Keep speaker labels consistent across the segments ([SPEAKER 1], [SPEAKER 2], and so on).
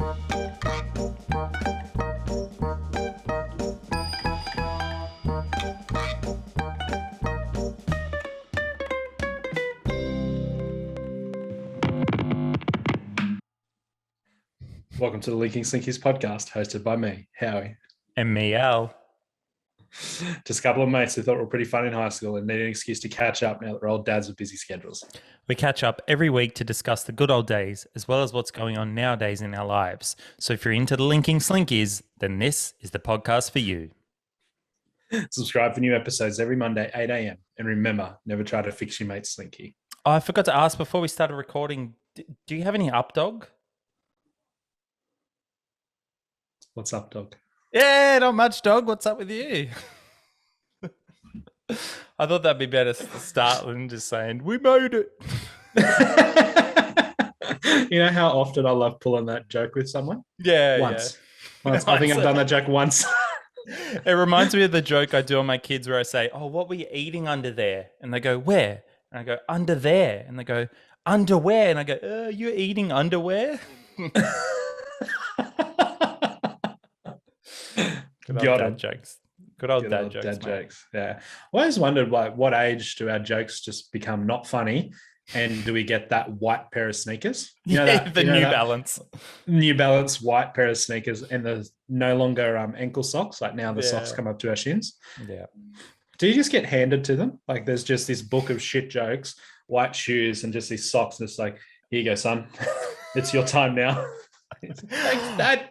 [SPEAKER 1] Welcome to the Slinkies podcast, hosted by me, Howie.
[SPEAKER 2] And me, Al.
[SPEAKER 1] Just a couple of mates who thought we were pretty fun in high school and need an excuse to catch up now that we're old dads with busy schedules.
[SPEAKER 2] We catch up every week to discuss the good old days, as well as what's going on nowadays in our lives. So if you're into the linking Slinkies, then this is the podcast for you.
[SPEAKER 1] Subscribe for new episodes every Monday, 8 a.m. And remember, never try to fix your mate's Slinky.
[SPEAKER 2] Oh, I forgot to ask before we started recording, do you have any up, dog?
[SPEAKER 1] What's up, dog?
[SPEAKER 2] Yeah, not much, dog. What's up with you? I thought that'd be better to start than just saying, we made it.
[SPEAKER 1] You know how often I love pulling that joke with someone?
[SPEAKER 2] Yeah,
[SPEAKER 1] Once. I think I've done that joke once.
[SPEAKER 2] It reminds me of the joke I do on my kids where I say, oh, what were you eating under there? And they go, where? And I go, under there. And they go, underwear. And I go, you're eating underwear? Good old dad jokes. Good old dad jokes.
[SPEAKER 1] Yeah. I always wondered, like, what age do our jokes just become not funny, and do we get that white pair of sneakers? You know, New
[SPEAKER 2] Balance.
[SPEAKER 1] New Balance white pair of sneakers, and the no longer ankle socks. Like now the socks come up to our shins.
[SPEAKER 2] Yeah.
[SPEAKER 1] Do you just get handed to them? Like there's just this book of shit jokes, white shoes, and just these socks. And it's like, here you go, son. It's your time now. Thanks, Dad.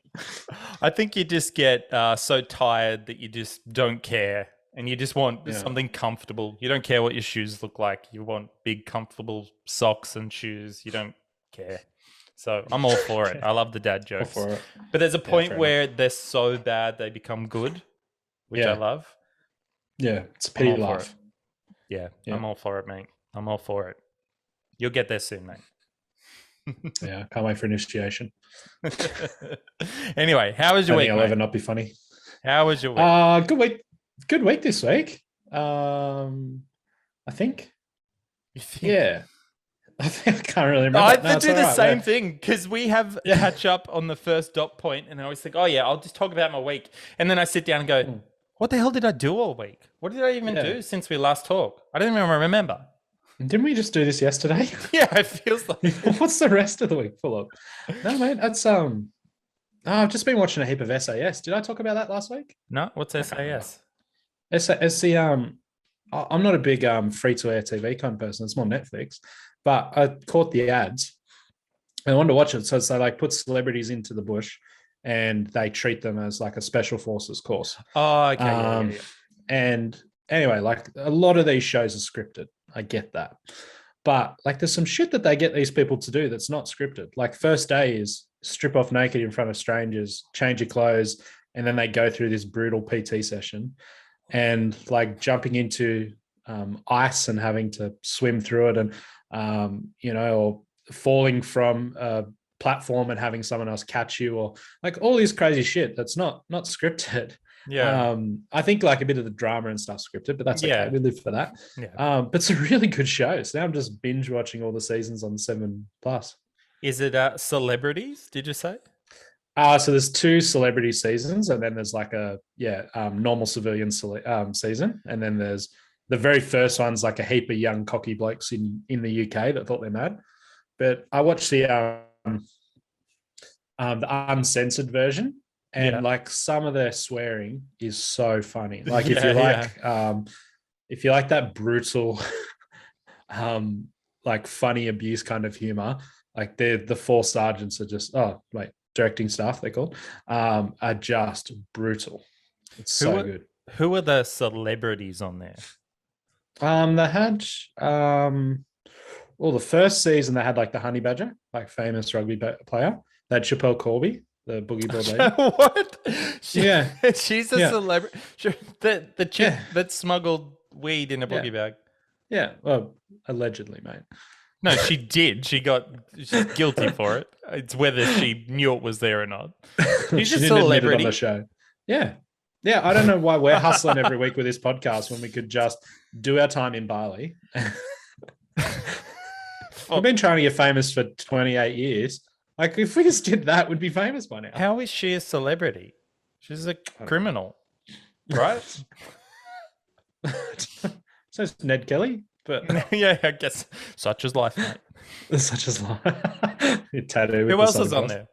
[SPEAKER 2] I think you just get so tired that you just don't care, and you just want something comfortable. You don't care what your shoes look like. You want big, comfortable socks and shoes. You don't care. So I'm all for it. I love the dad jokes. But there's a point where they're so bad they become good, which I love.
[SPEAKER 1] Yeah, it's a pity life.
[SPEAKER 2] Yeah, I'm all for it, mate. I'm all for it. You'll get there soon, mate.
[SPEAKER 1] Yeah, can't wait for initiation.
[SPEAKER 2] Anyway, how was your week?
[SPEAKER 1] I'll ever not be funny.
[SPEAKER 2] How was your week?
[SPEAKER 1] Good week. Good week this week. I think.
[SPEAKER 2] You think?
[SPEAKER 1] Yeah. I can't really remember.
[SPEAKER 2] I do the same thing because we have catch up on the first dot point, and I always think, oh yeah, I'll just talk about my week, and then I sit down and go, what the hell did I do all week? What did I even do since we last talked? I don't even remember.
[SPEAKER 1] Didn't we just do this yesterday?
[SPEAKER 2] Yeah, it feels like.
[SPEAKER 1] What's the rest of the week full of? No, mate, that's I've just been watching a heap of SAS. Did I talk about that last week?
[SPEAKER 2] No, what's SAS?
[SPEAKER 1] SAS, I'm not a big free-to-air TV kind of person. It's more Netflix, but I caught the ads and I wanted to watch it. So they like put celebrities into the bush and they treat them as like a special forces course.
[SPEAKER 2] Oh, okay.
[SPEAKER 1] And anyway, like a lot of these shows are scripted. I get that. But like there's some shit that they get these people to do that's not scripted. Like first day is strip off naked in front of strangers, change your clothes, and then they go through this brutal PT session and like jumping into ice and having to swim through it and, or falling from a platform and having someone else catch you, or like all this crazy shit that's not scripted.
[SPEAKER 2] Yeah.
[SPEAKER 1] I think like a bit of the drama and stuff scripted, but that's okay. We live for that.
[SPEAKER 2] Yeah.
[SPEAKER 1] But it's a really good show. So now I'm just binge watching all the seasons on 7+.
[SPEAKER 2] Is it celebrities, did you say?
[SPEAKER 1] So there's 2 celebrity seasons, and then there's like a normal civilian season, and then there's the very first one's like a heap of young cocky blokes in the UK that thought they're mad. But I watched the uncensored version. And like some of their swearing is so funny. Like if you like that brutal, like funny abuse kind of humor, like the 4 sergeants are just directing staff they're called, are just brutal. It's so good.
[SPEAKER 2] Who are the celebrities on there?
[SPEAKER 1] They had the first season they had like the Honey Badger, like famous rugby player. They had Chappelle Corby, the boogie board lady.
[SPEAKER 2] What? She's a celebrity. The chick that smuggled weed in a boogie bag.
[SPEAKER 1] Yeah, well, allegedly, mate.
[SPEAKER 2] No, she did. She's guilty for it. It's whether she knew it was there or not. She's a celebrity
[SPEAKER 1] on the show. Yeah. I don't know why we're hustling every week with this podcast when we could just do our time in Bali. We've been trying to get famous for 28 years. Like if we just did that, we'd be famous by now.
[SPEAKER 2] How is she a celebrity? She's a criminal, right?
[SPEAKER 1] So it's Ned Kelly, but
[SPEAKER 2] Yeah, I guess such is life, mate.
[SPEAKER 1] such as life. Tattoo.
[SPEAKER 2] Who else is on there?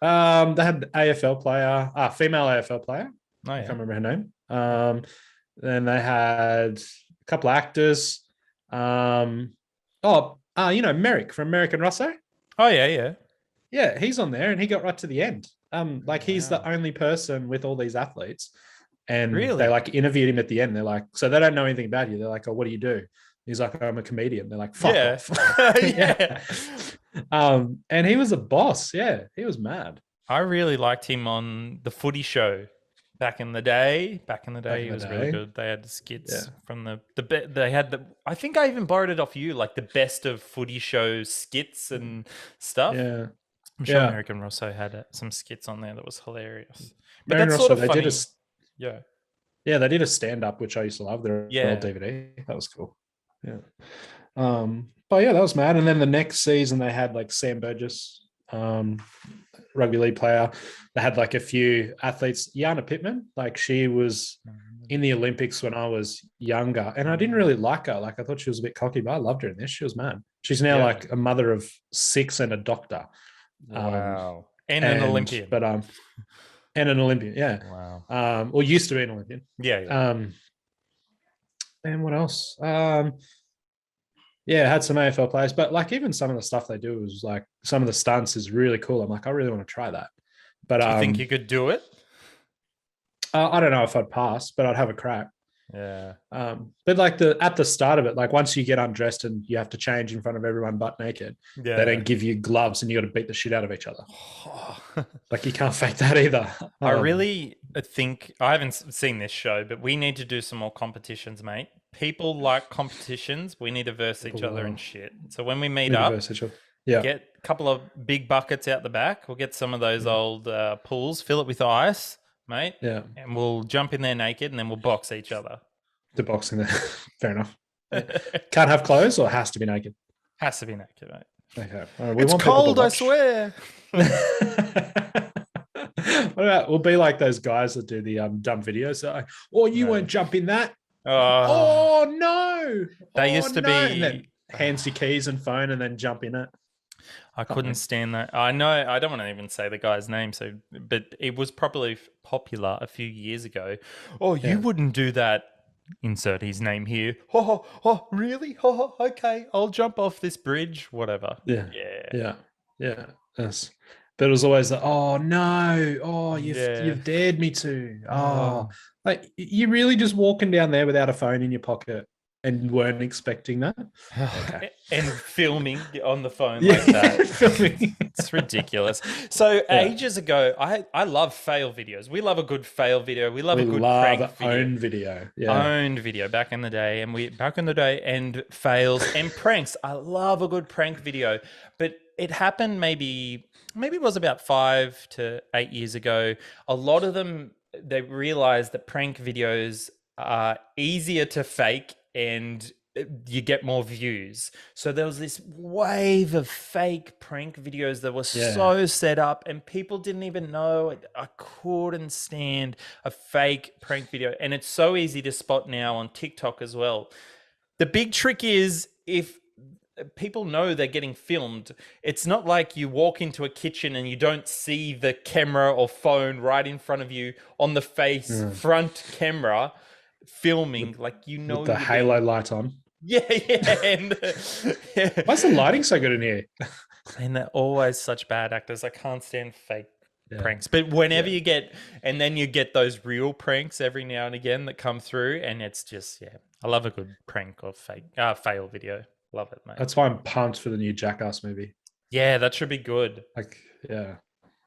[SPEAKER 1] They had AFL player, female AFL player.
[SPEAKER 2] Oh,
[SPEAKER 1] I
[SPEAKER 2] yeah.
[SPEAKER 1] can't remember her name. Then they had a couple of actors. Merrick from American Rosso.
[SPEAKER 2] Oh, yeah, yeah.
[SPEAKER 1] Yeah, he's on there and he got right to the end. He's the only person with all these athletes. And
[SPEAKER 2] Really?
[SPEAKER 1] they like interviewed him at the end. They're like, so they don't know anything about you. They're like, oh, what do you do? He's like, I'm a comedian. They're like, fuck off.
[SPEAKER 2] Yeah.
[SPEAKER 1] And he was a boss. Yeah, he was mad.
[SPEAKER 2] I really liked him on the Footy Show back in the day. He was really good. They had skits from they had I think I even borrowed it off you, like the best of Footy Show skits and stuff.
[SPEAKER 1] Yeah.
[SPEAKER 2] I'm sure American Rosso had some skits on there that was hilarious. But
[SPEAKER 1] American
[SPEAKER 2] that's sort
[SPEAKER 1] Rosso,
[SPEAKER 2] of funny.
[SPEAKER 1] They did a stand-up, which I used to love. Their old DVD. That was cool. Yeah. But yeah, that was mad. And then the next season they had like Sam Burgess, rugby league player. They had like a few athletes. Yana Pittman, like she was in the Olympics when I was younger, and I didn't really like her. Like I thought she was a bit cocky, but I loved her in this. She was mad. She's now like a mother of 6 and a doctor.
[SPEAKER 2] Wow. And an Olympian.
[SPEAKER 1] But and an Olympian, yeah.
[SPEAKER 2] Wow.
[SPEAKER 1] Or used to be an Olympian.
[SPEAKER 2] Yeah.
[SPEAKER 1] And what else? Had some AFL players, but like even some of the stuff they do is like some of the stunts is really cool. I'm like, I really want to try that. But
[SPEAKER 2] do you think you could do it?
[SPEAKER 1] I don't know if I'd pass, but I'd have a crack.
[SPEAKER 2] Yeah.
[SPEAKER 1] But like at the start of it, like once you get undressed and you have to change in front of everyone butt naked, they don't give you gloves and you got to beat the shit out of each other. Like you can't fake that either.
[SPEAKER 2] I really think I haven't seen this show, but we need to do some more competitions, mate. People like competitions. We need to verse each other and shit. So when we meet up, get a couple of big buckets out the back. We'll get some of those old pools, fill it with ice, mate.
[SPEAKER 1] Yeah.
[SPEAKER 2] And we'll jump in there naked and then we'll box each other.
[SPEAKER 1] The boxing there. Fair enough. Can't have clothes or has to be naked?
[SPEAKER 2] Has to be naked, mate.
[SPEAKER 1] Okay.
[SPEAKER 2] It's cold, I swear.
[SPEAKER 1] What about, we'll be like those guys that do the dumb videos. So like, you won't jump in that. Oh no.
[SPEAKER 2] They used to be.
[SPEAKER 1] And then hands your keys and phone and then jump in it.
[SPEAKER 2] I couldn't stand that. I know. I don't want to even say the guy's name. But it was probably popular a few years ago. Oh, you wouldn't do that. Insert his name here. Oh, really? Oh, okay. I'll jump off this bridge. Whatever.
[SPEAKER 1] Yeah. Yes. But it was always like, oh no, oh you've dared me to. Oh, like you're really just walking down there without a phone in your pocket and weren't expecting that. Okay.
[SPEAKER 2] And filming on the phone like that.
[SPEAKER 1] Filming.
[SPEAKER 2] It's ridiculous. So ages ago, I love fail videos. We love a good fail video. We love a good prank video.
[SPEAKER 1] Own video. Yeah.
[SPEAKER 2] Owned video back in the day. And fails and pranks. I love a good prank video. But it happened maybe it was about 5 to 8 years ago. A lot of them, they realized that prank videos are easier to fake and you get more views. So there was this wave of fake prank videos that were so set up and people didn't even know. I couldn't stand a fake prank video. And it's so easy to spot now on TikTok as well. The big trick is if people know they're getting filmed, it's not like you walk into a kitchen and you don't see the camera or phone right in front of you on the face, front camera filming, like with
[SPEAKER 1] the halo light on.
[SPEAKER 2] Yeah. And,
[SPEAKER 1] why is the lighting so good in here?
[SPEAKER 2] And they're always such bad actors. I can't stand fake pranks. But whenever you get those real pranks every now and again that come through, and it's just I love a good prank or fake fail video. Love it, mate.
[SPEAKER 1] That's why I'm pumped for the new Jackass movie.
[SPEAKER 2] Yeah, that should be good.
[SPEAKER 1] I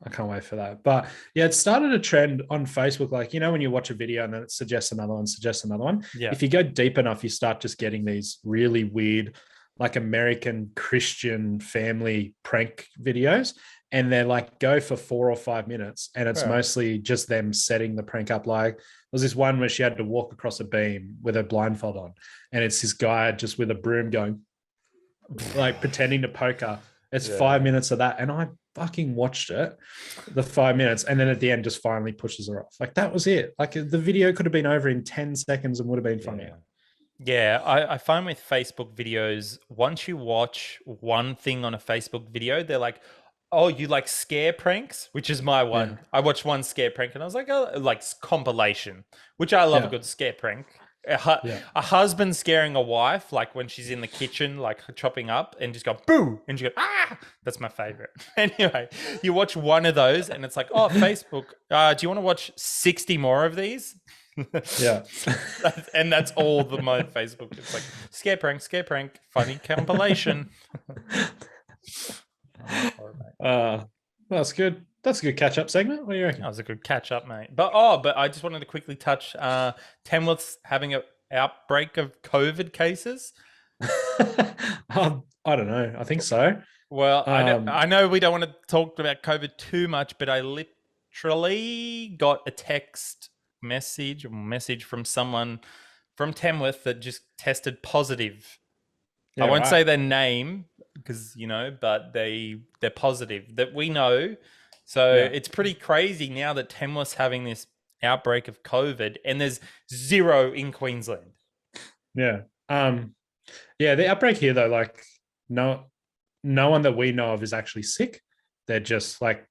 [SPEAKER 1] can't wait for that. But it started a trend on Facebook. Like, when you watch a video and then it suggests another one.
[SPEAKER 2] Yeah.
[SPEAKER 1] If you go deep enough, you start just getting these really weird, like American Christian family prank videos. And they're like, go for 4 or 5 minutes. And it's mostly just them setting the prank up. Like, there was this one where she had to walk across a beam with her blindfold on. And it's this guy just with a broom going, like pretending to poke her. It's 5 minutes of that. And I fucking watched it, the 5 minutes. And then at the end, just finally pushes her off. Like, that was it. Like, the video could have been over in 10 seconds and would have been funnier.
[SPEAKER 2] Yeah, I find with Facebook videos, once you watch one thing on a Facebook video, they're like, oh, you like scare pranks, which is my one. Yeah. I watched one scare prank and I was like, oh, like compilation, which I love a good scare prank. A husband scaring a wife, like when she's in the kitchen, like chopping up and just go, boo, and she goes, ah, that's my favorite. Anyway, you watch one of those and it's like, oh, Facebook, do you want to watch 60 more of these?
[SPEAKER 1] Yeah.
[SPEAKER 2] And that's all my Facebook. It's like scare prank, funny compilation.
[SPEAKER 1] That's good. That's a good catch-up segment. What do you reckon?
[SPEAKER 2] That was a good catch-up, mate. But I just wanted to quickly touch Tamworth's having an outbreak of COVID cases.
[SPEAKER 1] I don't know. I think so.
[SPEAKER 2] Well, I know we don't want to talk about COVID too much, but I literally got a text message from someone from Tamworth that just tested positive. Yeah, I won't say their name because, but they're positive that we know. So it's pretty crazy now that Tamworth's having this outbreak of COVID and there's zero in Queensland.
[SPEAKER 1] Yeah. The outbreak here though, like no one that we know of is actually sick. They're just like,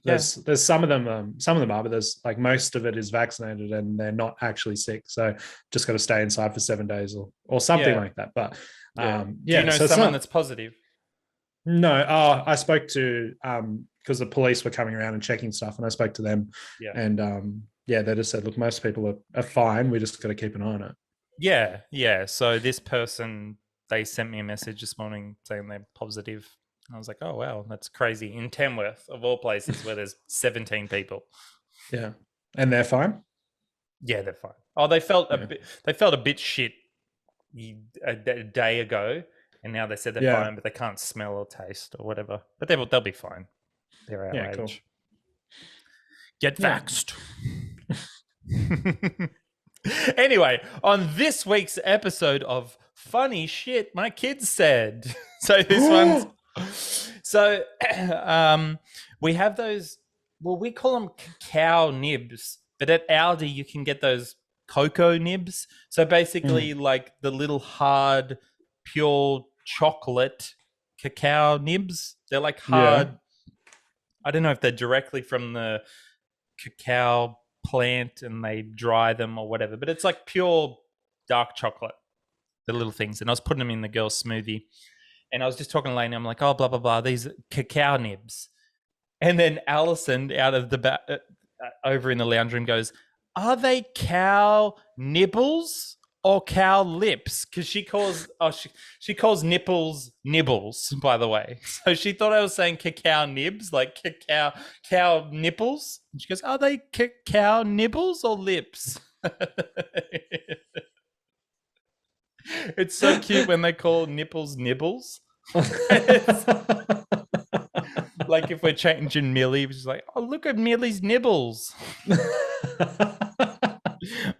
[SPEAKER 1] there's some of them are, but there's like most of it is vaccinated and they're not actually sick. So just got to stay inside for 7 days or something like that. But
[SPEAKER 2] do you know someone that's positive?
[SPEAKER 1] No, I spoke to because the police were coming around and checking stuff, and I spoke to them, and they just said, look, most people are fine. We just got to keep an eye on it.
[SPEAKER 2] Yeah. So this person, they sent me a message this morning saying they're positive. I was like, oh wow, that's crazy. In Tamworth, of all places, where there's 17 people.
[SPEAKER 1] Yeah, and they're fine.
[SPEAKER 2] Yeah, they're fine. Oh, they felt a bit shit a day ago. And now they said they're fine, but they can't smell or taste or whatever. But they'll be fine. They're our age. Cool. Get vaxxed. Anyway, on this week's episode of Funny Shit My Kids Said. So this one's... So we have those... Well, we call them cacao nibs. But at Aldi, you can get those cocoa nibs. So basically like the little hard... pure chocolate cacao nibs. They're like hard. Yeah. I don't know if they're directly from the cacao plant and they dry them or whatever, but it's like pure dark chocolate, the little things. And I was putting them in the girl's smoothie and I was just talking to Lainey. I'm like, oh, blah, blah, blah, these cacao nibs. And then Allison out of the over in the lounge room goes, are they cow nibbles or cow lips? Because she calls nipples nibbles, by the way. So she thought I was saying cacao nibs, like cow nipples. And she goes, are they cacao nibbles or lips? It's so cute when they call nipples nibbles. Like if we're changing Millie, which is like, oh, look at Millie's nibbles.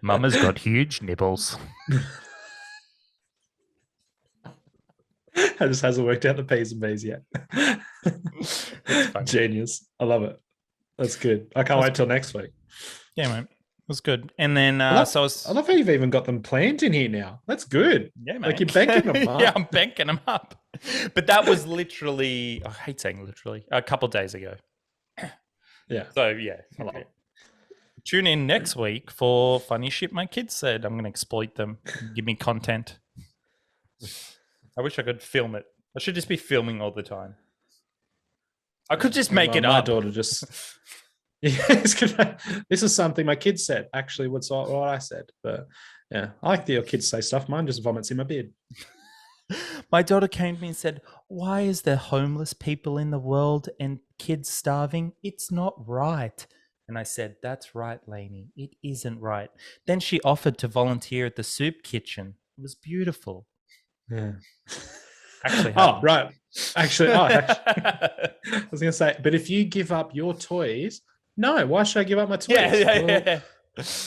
[SPEAKER 2] Mama's got huge nibbles.
[SPEAKER 1] It just hasn't worked out the P's and B's yet. Genius. I love it. That's good. I can't wait till next week.
[SPEAKER 2] Yeah, mate. It was good. And then
[SPEAKER 1] I love how you've even got them planned in here now. That's good.
[SPEAKER 2] Yeah, mate.
[SPEAKER 1] Like you're banking them up.
[SPEAKER 2] Yeah, I'm banking them up. But that was literally, I hate saying literally, a couple of days ago.
[SPEAKER 1] Yeah.
[SPEAKER 2] So, yeah. I love it. Tune in next week for Funny Shit My Kids Said. I'm going to exploit them. Give me content. I wish I could film it. I should just be filming all the time. I could just make it up.
[SPEAKER 1] My daughter just... This is something my kids said. Actually, what I said. But yeah, I like your kids say stuff. Mine just vomits in my beard.
[SPEAKER 2] My daughter came to me and said, why is there homeless people in the world and kids starving? It's not right. And I said, that's right, Lainey. It isn't right. Then she offered to volunteer at the soup kitchen. It was beautiful.
[SPEAKER 1] Yeah.
[SPEAKER 2] Actually,
[SPEAKER 1] right. Actually, I was going to say, but if you give up your toys, no, why should I give up my toys?
[SPEAKER 2] Yeah.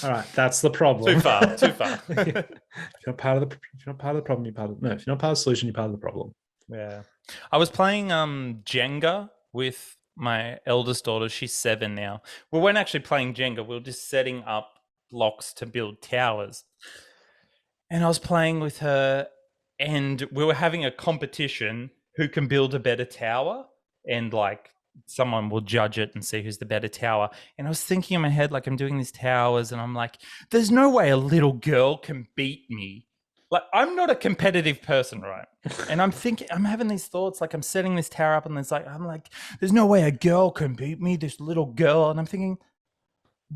[SPEAKER 1] All right, that's the problem.
[SPEAKER 2] Too far.
[SPEAKER 1] If you're not part of the problem, you're part of the solution, you're part of the problem.
[SPEAKER 2] Yeah. I was playing Jenga with my eldest daughter. She's 7 now. We weren't actually playing Jenga. We were just setting up blocks to build towers. And I was playing with her, and we were having a competition who can build a better tower, and like someone will judge it and see who's the better tower. And I was thinking in my head, like, I'm doing these towers and I'm like, there's no way a little girl can beat me. Like, I'm not a competitive person, right? And I'm thinking, I'm having these thoughts, like I'm setting this tower up and I'm like, there's no way a girl can beat me, this little girl. And I'm thinking,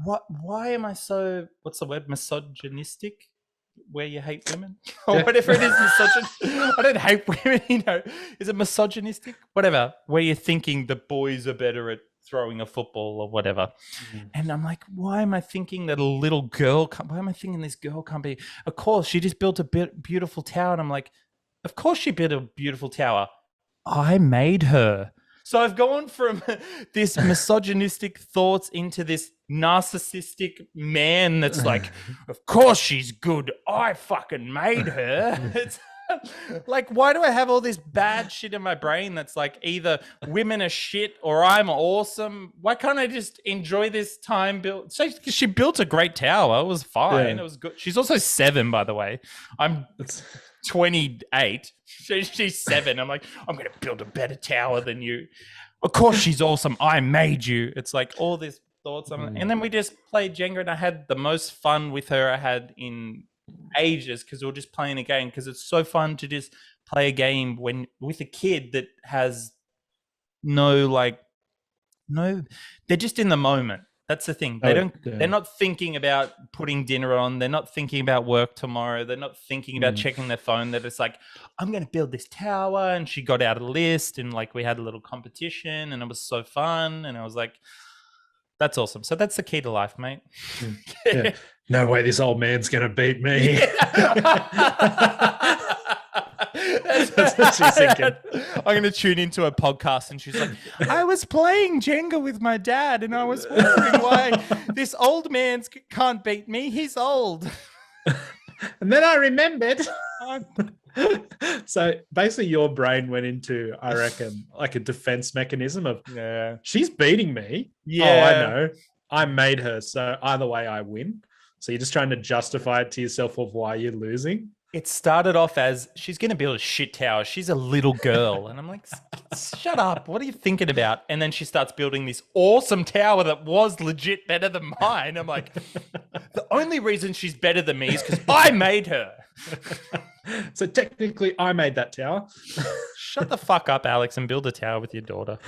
[SPEAKER 2] why am I so, what's the word, misogynistic? Where you hate women or whatever it is, I don't hate women, is it misogynistic? Whatever, where you're thinking the boys are better at throwing a football or whatever. And I'm like, why am I thinking that a little girl why am I thinking this girl can't be? Of course, she just built a beautiful tower. And I'm like, of course she built a beautiful tower. I made her. So I've gone from this misogynistic thoughts into this narcissistic man that's like, of course she's good. I fucking made her. It's like, why do I have all this bad shit in my brain that's like either women are shit or I'm awesome? Why can't I just enjoy this time? So she built a great tower. It was fine. Yeah. It was good. She's also 7, by the way. I'm 28. She's 7. I'm like, I'm going to build a better tower than you. Of course she's awesome. I made you. It's like all these thoughts. And then we just played Jenga, and I had the most fun with her I had in ages, because we were just playing a game, because it's so fun to just play a game with a kid that has they're just in the moment. That's the thing. They're not thinking about putting dinner on. They're not thinking about work tomorrow. They're not thinking about checking their phone. They're just like, I'm going to build this tower. And she got out a list, and like we had a little competition, and it was so fun. And I was like, that's awesome. So that's the key to life, mate.
[SPEAKER 1] Yeah. No way this old man's going to beat me.
[SPEAKER 2] That's what she's thinking. I'm going to tune into a podcast, and she's like, I was playing Jenga with my dad, and I was wondering why this old man can't beat me. He's old.
[SPEAKER 1] And then I remembered. So basically your brain went into, I reckon, like a defense mechanism of, she's beating me. Yeah. Oh, I know. I made her. So either way I win. So you're just trying to justify it to yourself of why you're losing.
[SPEAKER 2] It started off as, she's going to build a shit tower. She's a little girl. And I'm like, shut up. What are you thinking about? And then she starts building this awesome tower that was legit better than mine. I'm like, the only reason she's better than me is because I made her.
[SPEAKER 1] So technically I made that tower.
[SPEAKER 2] Shut the fuck up, Alex, and build a tower with your daughter.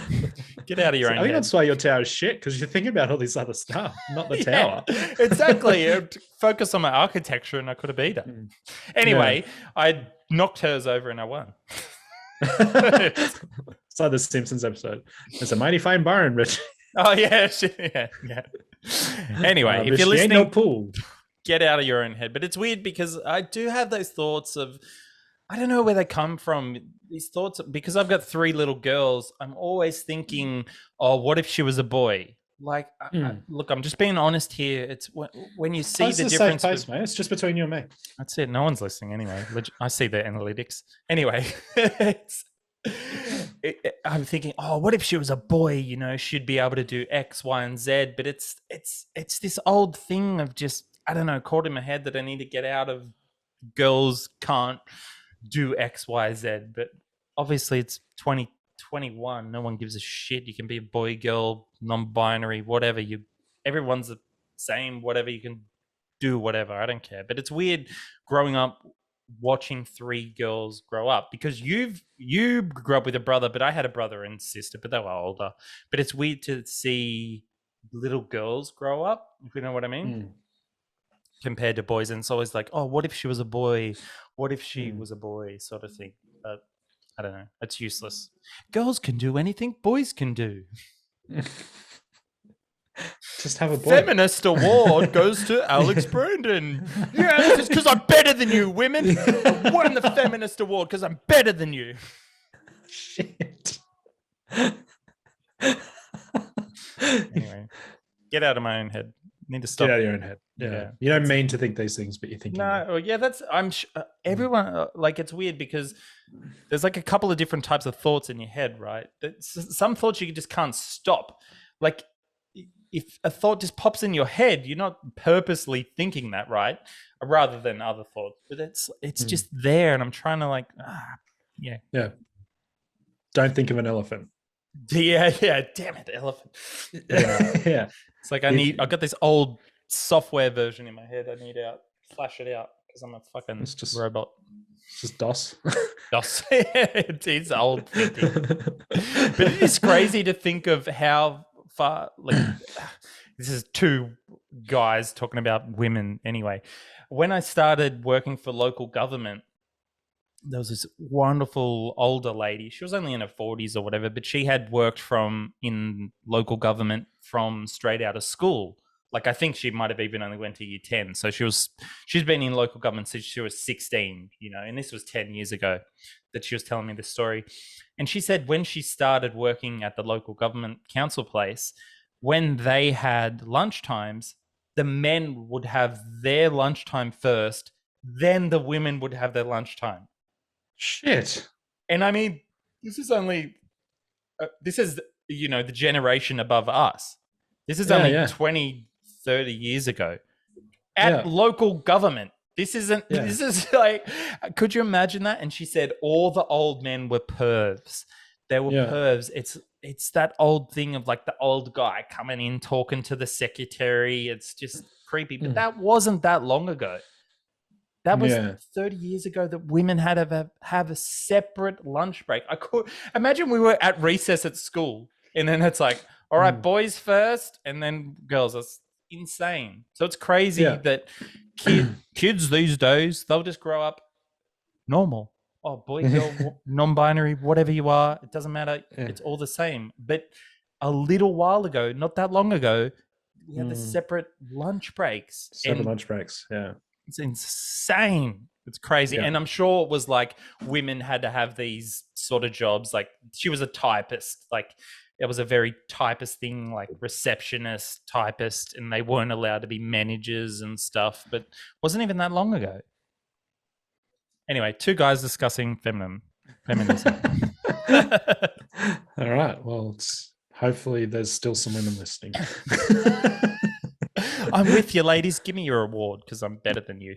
[SPEAKER 2] Get out of your own
[SPEAKER 1] I think
[SPEAKER 2] head.
[SPEAKER 1] that's why your tower is shit, because you're thinking about all this other stuff, not the tower.
[SPEAKER 2] Exactly. Focus on my architecture and I could have beat her. Anyway, I knocked hers over and I won.
[SPEAKER 1] It's like the Simpsons episode. There's a mighty fine barn, Rich.
[SPEAKER 2] Oh, yeah. Yeah. Anyway, if you're listening,
[SPEAKER 1] ain't no pool.
[SPEAKER 2] Get out of your own head. But it's weird because I do have those thoughts of, I don't know where they come from. These thoughts, because I've got 3 little girls, I'm always thinking, oh, what if she was a boy? Like, look, I'm just being honest here. It's when you see the difference.
[SPEAKER 1] Safe place, mate. It's just between you and me.
[SPEAKER 2] That's it. No one's listening anyway. I see the analytics. Anyway, I'm thinking, oh, what if she was a boy? She'd be able to do X, Y, and Z. But it's this old thing of just, I don't know, caught in my head that I need to get out of. Girls can't do X, Y, Z. But obviously it's 2021. No one gives a shit. You can be a boy, girl, non-binary, whatever. Everyone's the same, whatever. You can do whatever. I don't care. But it's weird growing up watching 3 girls grow up, because you grew up with a brother, but I had a brother and sister, but they were older. But it's weird to see little girls grow up, if you know what I mean, compared to boys. And it's always like, oh, what if she was a boy? What if she was a boy, sort of thing. But I don't know. It's useless. Girls can do anything boys can do.
[SPEAKER 1] Just have a boy.
[SPEAKER 2] Feminist award goes to Alex Brandon. Yeah, it's because I'm better than you, women. I won the feminist award because I'm better than you.
[SPEAKER 1] Shit.
[SPEAKER 2] Anyway, get out of my own head. Need to stop.
[SPEAKER 1] Get out of your own head. Yeah. You don't mean to think these things, but you're thinking.
[SPEAKER 2] No, yeah, everyone, like, it's weird because there's like a couple of different types of thoughts in your head, right? Some thoughts you just can't stop. Like, if a thought just pops in your head, you're not purposely thinking that, right? Rather than other thoughts, but it's just there, and I'm trying to yeah.
[SPEAKER 1] Don't think of an elephant.
[SPEAKER 2] Yeah. Damn it, elephant.
[SPEAKER 1] Yeah.
[SPEAKER 2] It's like I've got this old software version in my head. I need to flash it out because I'm a fucking robot.
[SPEAKER 1] It's just DOS.
[SPEAKER 2] DOS. It's old thinking. But it is crazy to think of how far, like, this is two guys talking about women anyway. When I started working for local government, there was this wonderful older lady. She was only in her 40s or whatever, but she had worked in local government from straight out of school. Like, I think she might have even only went to year 10. So she's been in local government since she was 16, and this was 10 years ago that she was telling me this story. And she said when she started working at the local government council place, when they had lunchtimes, the men would have their lunchtime first, then the women would have their lunchtime.
[SPEAKER 1] Shit.
[SPEAKER 2] And I mean, this is only, the generation above us. This is only 20, 30 years ago at local government. This is like, could you imagine that? And she said all the old men were pervs. They were pervs. It's that old thing of like the old guy coming in, talking to the secretary. It's just creepy, but that wasn't that long ago. That was 30 years ago that women had to have a separate lunch break. I could imagine we were at recess at school and then it's like, all right, boys first and then girls. That's insane. So it's crazy that kids these days, they'll just grow up normal. Oh, boy, girl, non-binary, whatever you are, it doesn't matter. It's all the same. But a little while ago, not that long ago, we had the separate lunch breaks.
[SPEAKER 1] Lunch breaks, yeah.
[SPEAKER 2] It's insane. It's crazy. And I'm sure it was like women had to have these sort of jobs. Like she was a typist. Like it was a very typist thing, like receptionist, typist, and they weren't allowed to be managers and stuff. But it wasn't even that long ago. Anyway, two guys discussing feminism.
[SPEAKER 1] All right. Well, hopefully there's still some women listening.
[SPEAKER 2] I'm with you, ladies. Give me your award because I'm better than you.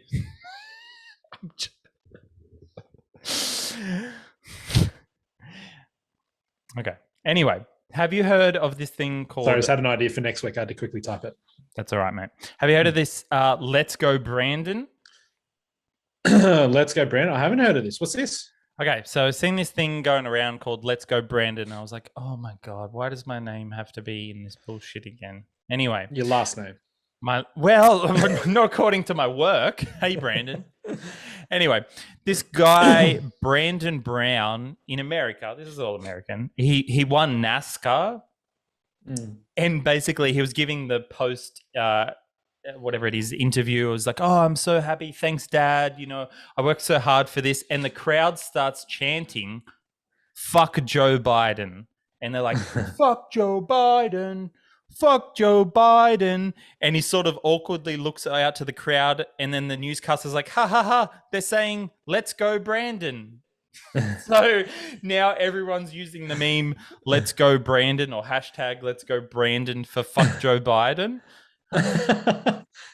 [SPEAKER 2] Okay. Anyway, have you heard of this thing called...
[SPEAKER 1] Sorry, I just had an idea for next week. I had to quickly type it.
[SPEAKER 2] That's all right, mate. Have you heard of this Let's Go Brandon?
[SPEAKER 1] Let's Go Brandon. I haven't heard of this. What's this?
[SPEAKER 2] Okay, so I've seen this thing going around called Let's Go Brandon. I was like, oh my God, why does my name have to be in this bullshit again? Anyway.
[SPEAKER 1] Your last name.
[SPEAKER 2] Not according to my work. Hey, Brandon. Anyway, this guy, Brandon Brown, in America, this is all American, he won NASCAR. And basically he was giving the post, whatever it is, interview. It was like, oh, I'm so happy. Thanks, Dad. I worked so hard for this. And the crowd starts chanting, fuck Joe Biden. And they're like, fuck Joe Biden. Fuck Joe Biden. And he sort of awkwardly looks out to the crowd. And then the newscaster's like, ha, ha, ha. They're saying, let's go, Brandon. So now everyone's using the meme, let's go, Brandon, or hashtag let's go, Brandon, for fuck Joe Biden.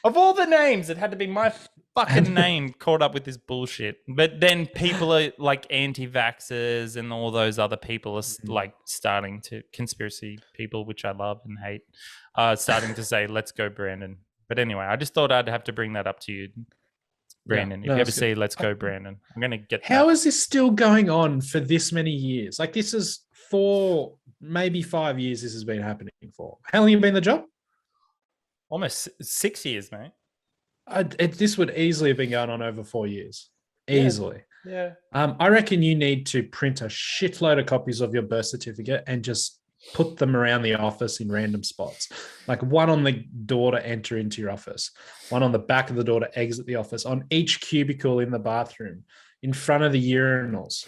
[SPEAKER 2] Of all the names, it had to be my fucking name caught up with this bullshit. But then people are like anti-vaxxers and all those other people are like starting to, conspiracy people, which I love and hate, starting to say, let's go, Brandon. But anyway, I just thought I'd have to bring that up to you, Brandon. If you ever see Let's Go, Brandon, I'm going to get that.
[SPEAKER 1] How is this still going on for this many years? Like this is 4, maybe 5 years this has been happening for. How long have you been in the job?
[SPEAKER 2] Almost 6 years, mate.
[SPEAKER 1] This would easily have been going on over 4 years. Easily.
[SPEAKER 2] Yeah.
[SPEAKER 1] I reckon you need to print a shitload of copies of your birth certificate and just put them around the office in random spots. Like one on the door to enter into your office, one on the back of the door to exit the office, on each cubicle in the bathroom, in front of the urinals.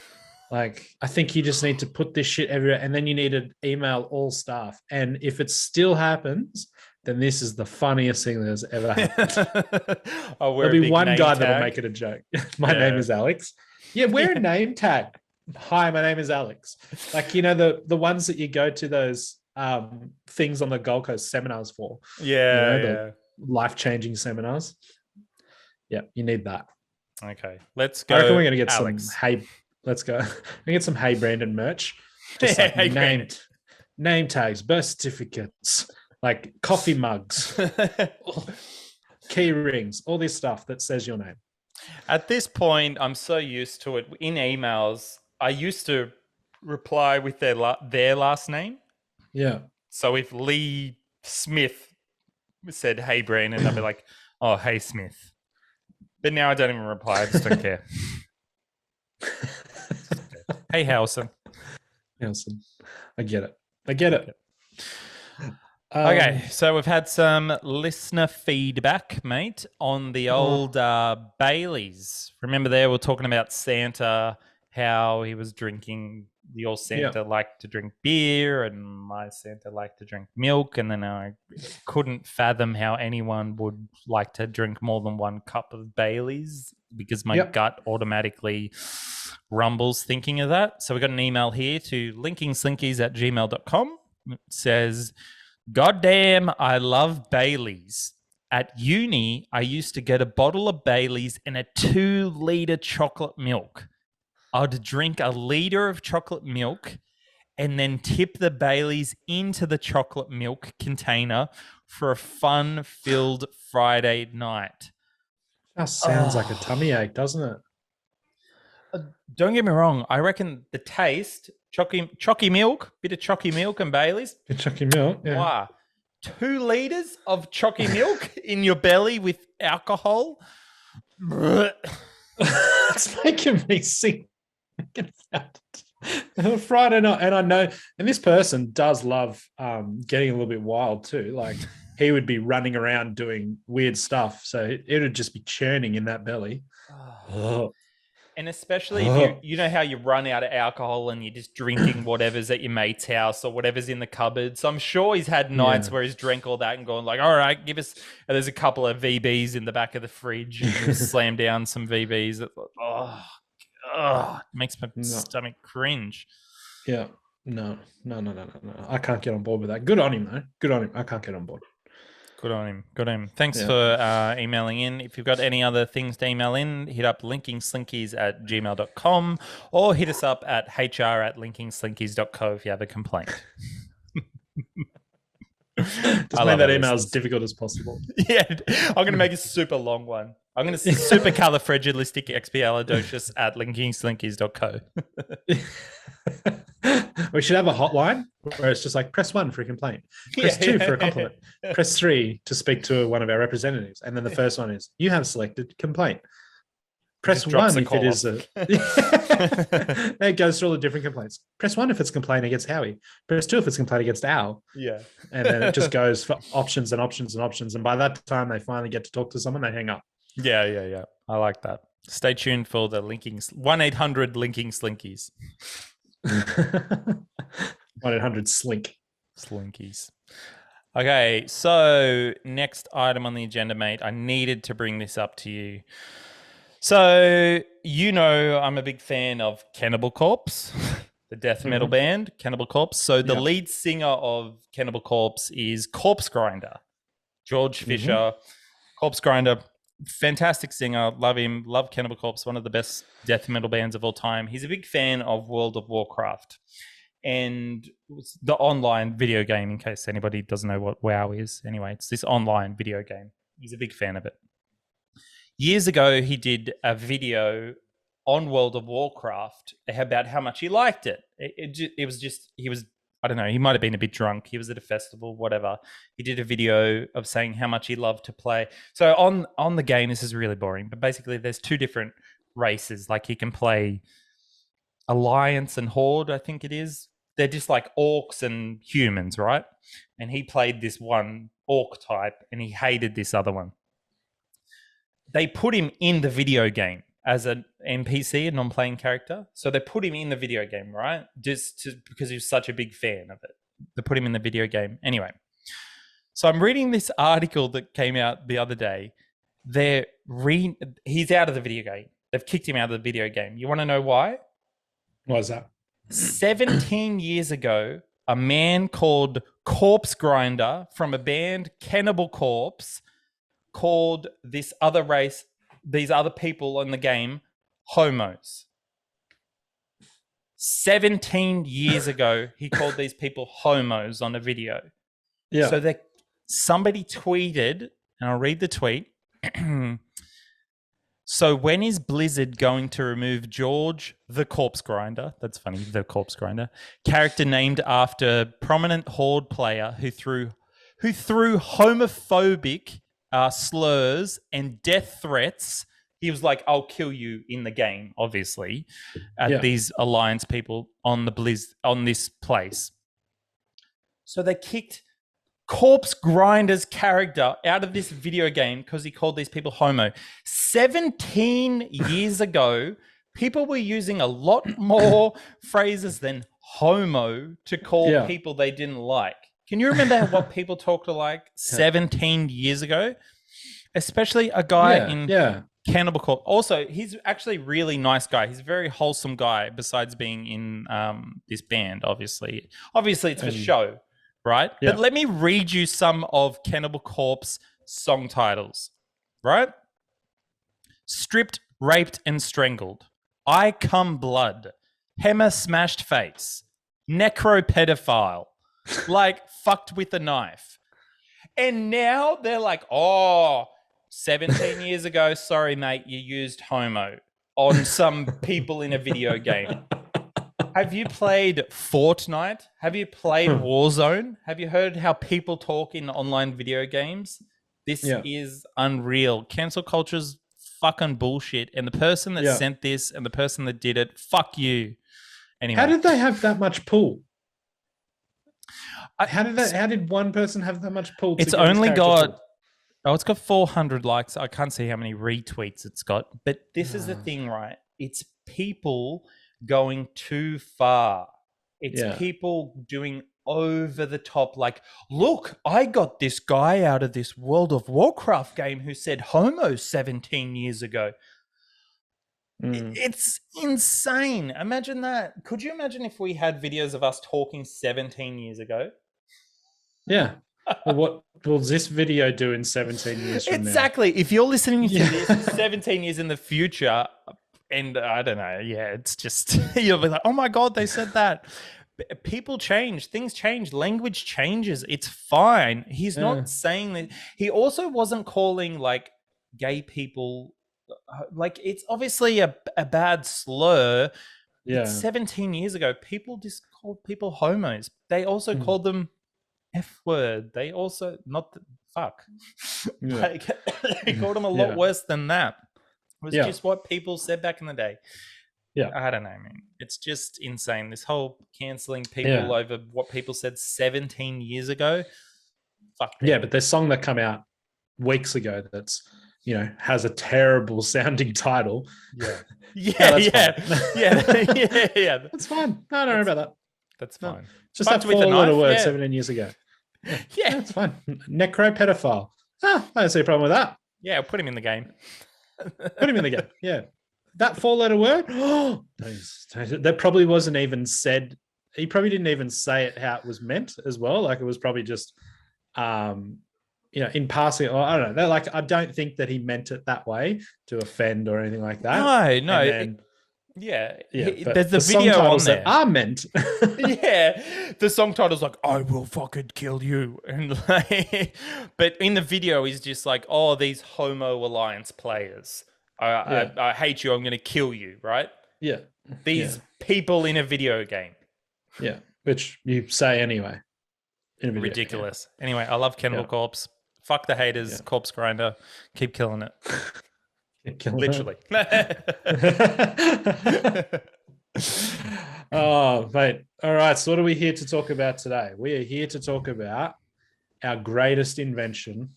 [SPEAKER 1] Like, I think you just need to put this shit everywhere, and then you need to email all staff. And if it still happens, then this is the funniest thing that has ever happened.
[SPEAKER 2] I'll wear
[SPEAKER 1] There'll
[SPEAKER 2] a
[SPEAKER 1] be
[SPEAKER 2] big
[SPEAKER 1] one
[SPEAKER 2] name
[SPEAKER 1] guy
[SPEAKER 2] tag.
[SPEAKER 1] that'll make it a joke. My name is Alex. Yeah, wear a name tag. Hi, my name is Alex. Like, you know, the ones that you go to those things on the Gold Coast seminars for.
[SPEAKER 2] Yeah,
[SPEAKER 1] you know, the life-changing seminars. Yeah, you need that.
[SPEAKER 2] Okay, let's go.
[SPEAKER 1] I reckon we're gonna get
[SPEAKER 2] Alex.
[SPEAKER 1] some let's go. We get some Hey Brandon merch. Just
[SPEAKER 2] Yeah,
[SPEAKER 1] like
[SPEAKER 2] Hey
[SPEAKER 1] name tags, birth certificates, like coffee mugs, key rings, all this stuff that says your name.
[SPEAKER 2] At this point, I'm so used to it. In emails, I used to reply with their last name.
[SPEAKER 1] Yeah.
[SPEAKER 2] So if Lee Smith said, "Hey Brandon," I'd be like, "Oh, hey Smith." But now I don't even reply. I just don't care. Hey Howson.
[SPEAKER 1] I get it.
[SPEAKER 2] Okay, so we've had some listener feedback, mate, on the old Baileys. Remember there, we're talking about Santa, how he was drinking. Your Santa liked to drink beer, and my Santa liked to drink milk. And then I couldn't fathom how anyone would like to drink more than one cup of Baileys, because my gut automatically rumbles thinking of that. So we got an email here to linkingslinkies@gmail.com. It says, "Goddamn, I love Baileys. At uni, I used to get a bottle of Baileys and a 2-liter chocolate milk. I'd drink a liter of chocolate milk and then tip the Baileys into the chocolate milk container for a fun-filled Friday night."
[SPEAKER 1] That sounds like a tummy ache, doesn't it?
[SPEAKER 2] Don't get me wrong. I reckon the taste, chalky milk, bit of chalky milk and Baileys.
[SPEAKER 1] Chalky milk, yeah.
[SPEAKER 2] Wow. 2 liters of chalky milk in your belly with alcohol.
[SPEAKER 1] It's making me sick. Friday night, and I know, and this person does love getting a little bit wild too. Like, he would be running around doing weird stuff, so it would just be churning in that belly.
[SPEAKER 2] And especially if you know how you run out of alcohol and you're just drinking whatever's at your mate's house or whatever's in the cupboard. So I'm sure he's had nights where he's drank all that and gone like, all right, give us, and there's a couple of VBs in the back of the fridge, and you slam down some VBs. It makes my stomach cringe.
[SPEAKER 1] Yeah. No. I can't get on board with that. Good on him, though. Good on him. I can't get on board. Good on
[SPEAKER 2] him. Thanks for emailing in. If you've got any other things to email in, hit up linkingslinkies@gmail.com or hit us up at hr@linkingslinkies.co if you have a complaint.
[SPEAKER 1] Just make that email as difficult as possible.
[SPEAKER 2] Yeah, I'm going to make a super long one. I'm going to say supercalifragilisticexpialidocious at linkingslinkies.co.
[SPEAKER 1] We should have a hotline where it's just like, press 1 for a complaint, press 2 for a compliment, press 3 to speak to one of our representatives, and then the first one is, you have selected complaint. Press 1 if it is it goes through all the different complaints. Press 1 if it's a complaint against Howie. Press 2 if it's a complaint against Al.
[SPEAKER 2] Yeah.
[SPEAKER 1] And then it just goes for options and options and options. And by that time they finally get to talk to someone, they hang up.
[SPEAKER 2] Yeah. I like that. Stay tuned for the linking 1-800 linking Slinkies.
[SPEAKER 1] 1-800 slink.
[SPEAKER 2] Slinkies. Okay, so next item on the agenda, mate. I needed to bring this up to you. So, you know, I'm a big fan of Cannibal Corpse, the death metal band, Cannibal Corpse. So the lead singer of Cannibal Corpse is Corpsegrinder, George Fisher. Corpsegrinder, fantastic singer. Love him. Love Cannibal Corpse, one of the best death metal bands of all time. He's a big fan of World of Warcraft and the online video game, in case anybody doesn't know what WoW is. Anyway, it's this online video game. He's a big fan of it. Years ago, he did a video on World of Warcraft about how much he liked it. It was just, I don't know, he might have been a bit drunk. He was at a festival, whatever. He did a video of saying how much he loved to play. So on the game, this is really boring, but basically there's 2 different races. Like, he can play Alliance and Horde, I think it is. They're just like orcs and humans, right? And he played this one orc type and he hated this other one. They put him in the video game as an NPC, a non-playing character. So they put him in the video game, right? Because he was such a big fan of it. They put him in the video game. Anyway, So I'm reading this article that came out the other day. He's out of the video game. They've kicked him out of the video game. You want to know why?
[SPEAKER 1] Why is that?
[SPEAKER 2] 17 years ago, a man called Corpsegrinder from a band Cannibal Corpse called this other race, these other people in the game, homos. 17 years ago, he called these people homos on a video.
[SPEAKER 1] Yeah.
[SPEAKER 2] So somebody tweeted, and I'll read the tweet. So when is Blizzard going to remove George the Corpsegrinder? That's funny, the Corpsegrinder. Character named after prominent Horde player who threw homophobic slurs and death threats. He was like, "I'll kill you" in the game, obviously, at these Alliance people on this place. So they kicked Corpsegrinder's character out of this video game because he called these people homo. 17 years ago, people were using a lot more phrases than homo to call people they didn't like. Can you remember what people talked like 17 years ago? Especially a guy in Cannibal Corpse. Also, he's actually a really nice guy. He's a very wholesome guy besides being in this band, obviously. Obviously, it's for show, right? Yeah. But let me read you some of Cannibal Corpse song titles, right? Stripped, raped, and strangled. I Come Blood. Hammer Smashed Face. Necropedophile. Like, fucked with a knife. And now they're like, 17 years ago, sorry, mate, you used homo on some people in a video game. Have you played Fortnite? Have you played Warzone? Have you heard how people talk in online video games? This is unreal. Cancel culture's fucking bullshit. And the person that sent this and the person that did it, fuck you. Anyway.
[SPEAKER 1] How did they have that much pull? How did one person have that much pull?
[SPEAKER 2] It's only got... it's got 400 likes. I can't see how many retweets it's got. But this is the thing, right? It's people going too far. It's people doing over the top. Like, look, I got this guy out of this World of Warcraft game who said homo 17 years ago. It's insane. Imagine that. Could you imagine if we had videos of us talking 17 years ago?
[SPEAKER 1] Yeah. Well, what will this video do in 17 years from now?
[SPEAKER 2] Exactly. If you're listening to this 17 years in the future, and I don't know, it's just, you'll be like, oh my God, they said that. People change. Things change. Language changes. It's fine. He's not saying that. He also wasn't calling, like, gay people, like, it's obviously a bad slur. Yeah. 17 years ago, people just called people homos. They also called them F word. They also fuck. Like, they called them a lot worse than that. It was just what people said back in the day. Yeah, I don't know, man. It's just insane. This whole canceling people over what people said 17 years ago. Fuck.
[SPEAKER 1] Yeah, but there's a song that came out weeks ago that's, has a terrible sounding title.
[SPEAKER 2] Yeah.
[SPEAKER 1] That's fine. No, don't worry about that.
[SPEAKER 2] That's fine.
[SPEAKER 1] Just that four-letter word 17 years ago. Yeah, that's fine. Necropedophile. I don't see a problem with that.
[SPEAKER 2] Yeah, I'll put him in the game.
[SPEAKER 1] Put him in the game. Yeah. That four-letter word, that probably wasn't even said. He probably didn't even say it how it was meant as well. Like, it was probably just, in passing, or I don't know. Like, I don't think that he meant it that way to offend or anything like that.
[SPEAKER 2] No. There's the video on there.
[SPEAKER 1] Are meant.
[SPEAKER 2] The song title's like, I will fucking kill you. And but in the video, he's just like, these homo alliance players. I hate you. I'm going to kill you, right?
[SPEAKER 1] Yeah.
[SPEAKER 2] These people in a video game.
[SPEAKER 1] Yeah, which you say anyway.
[SPEAKER 2] Ridiculous. Game. Anyway, I love Cannibal Corpse. Fuck the haters. Corpsegrinder. Keep killing it. Literally.
[SPEAKER 1] Oh, mate. All right. So what are we here to talk about today? We are here to talk about our greatest invention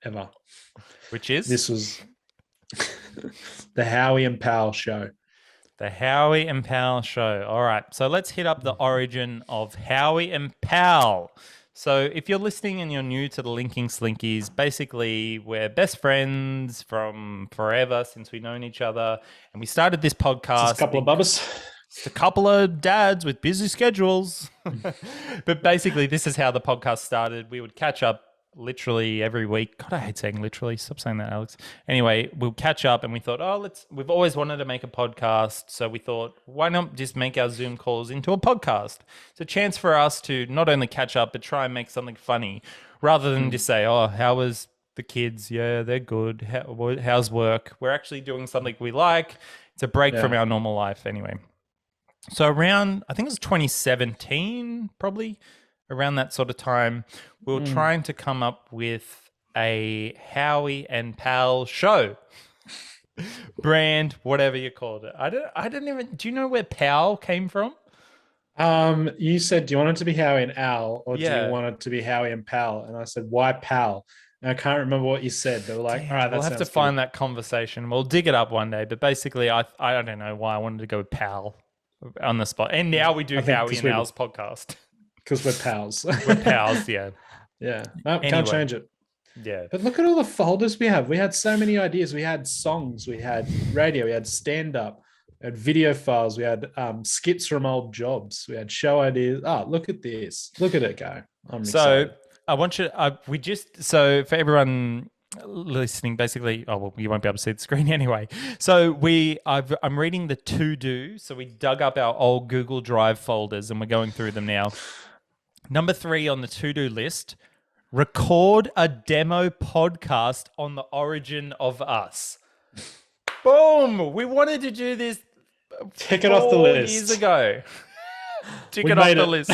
[SPEAKER 1] ever.
[SPEAKER 2] Which is?
[SPEAKER 1] This was the Howie and Pal show.
[SPEAKER 2] The Howie and Pal show. All right. So let's hit up the origin of Howie and Pal. So if you're listening and you're new to the Linking Slinkies, basically we're best friends from forever since we've known each other. And we started this podcast.
[SPEAKER 1] Just a couple of bubbers.
[SPEAKER 2] Just a couple of dads with busy schedules. But basically this is how the podcast started. We would catch up literally every week. God, I hate saying literally. Stop saying that, Alex. Anyway, we'll catch up and we thought, we've always wanted to make a podcast. So we thought, why not just make our Zoom calls into a podcast? It's a chance for us to not only catch up, but try and make something funny rather than just say, oh, how was the kids? Yeah, they're good. How's work? We're actually doing something we like. It's a break from our normal life anyway. So around, I think it was 2017, probably around that sort of time, we were trying to come up with a Howie and Pal show. Brand, whatever you called it. I don't even, do you know where Pal came from?
[SPEAKER 1] You said, do you want it to be Howie and Al, or do you want it to be Howie and Pal? And I said, why Pal? And I can't remember what you said. They were like, all right,
[SPEAKER 2] we'll have to find that conversation. We'll dig it up one day. But basically, I don't know why I wanted to go with Pal on the spot. And now we do Howie and Al's podcast.
[SPEAKER 1] Because we're pals.
[SPEAKER 2] We're pals, yeah.
[SPEAKER 1] Yeah. No, can't change it.
[SPEAKER 2] Yeah.
[SPEAKER 1] But look at all the folders we have. We had so many ideas. We had songs, we had radio, we had stand-up, we had video files, we had skits from old jobs, we had show ideas. Oh, look at this. Look at it go. I'm excited.
[SPEAKER 2] I want you so for everyone listening, basically, you won't be able to see the screen anyway. So I'm reading the to-do. So we dug up our old Google Drive folders and we're going through them now. Number 3 on the to-do list, record a demo podcast on the origin of us. Boom! We wanted to do this.
[SPEAKER 1] Tick it off the list.
[SPEAKER 2] Years ago. Tick it off the list.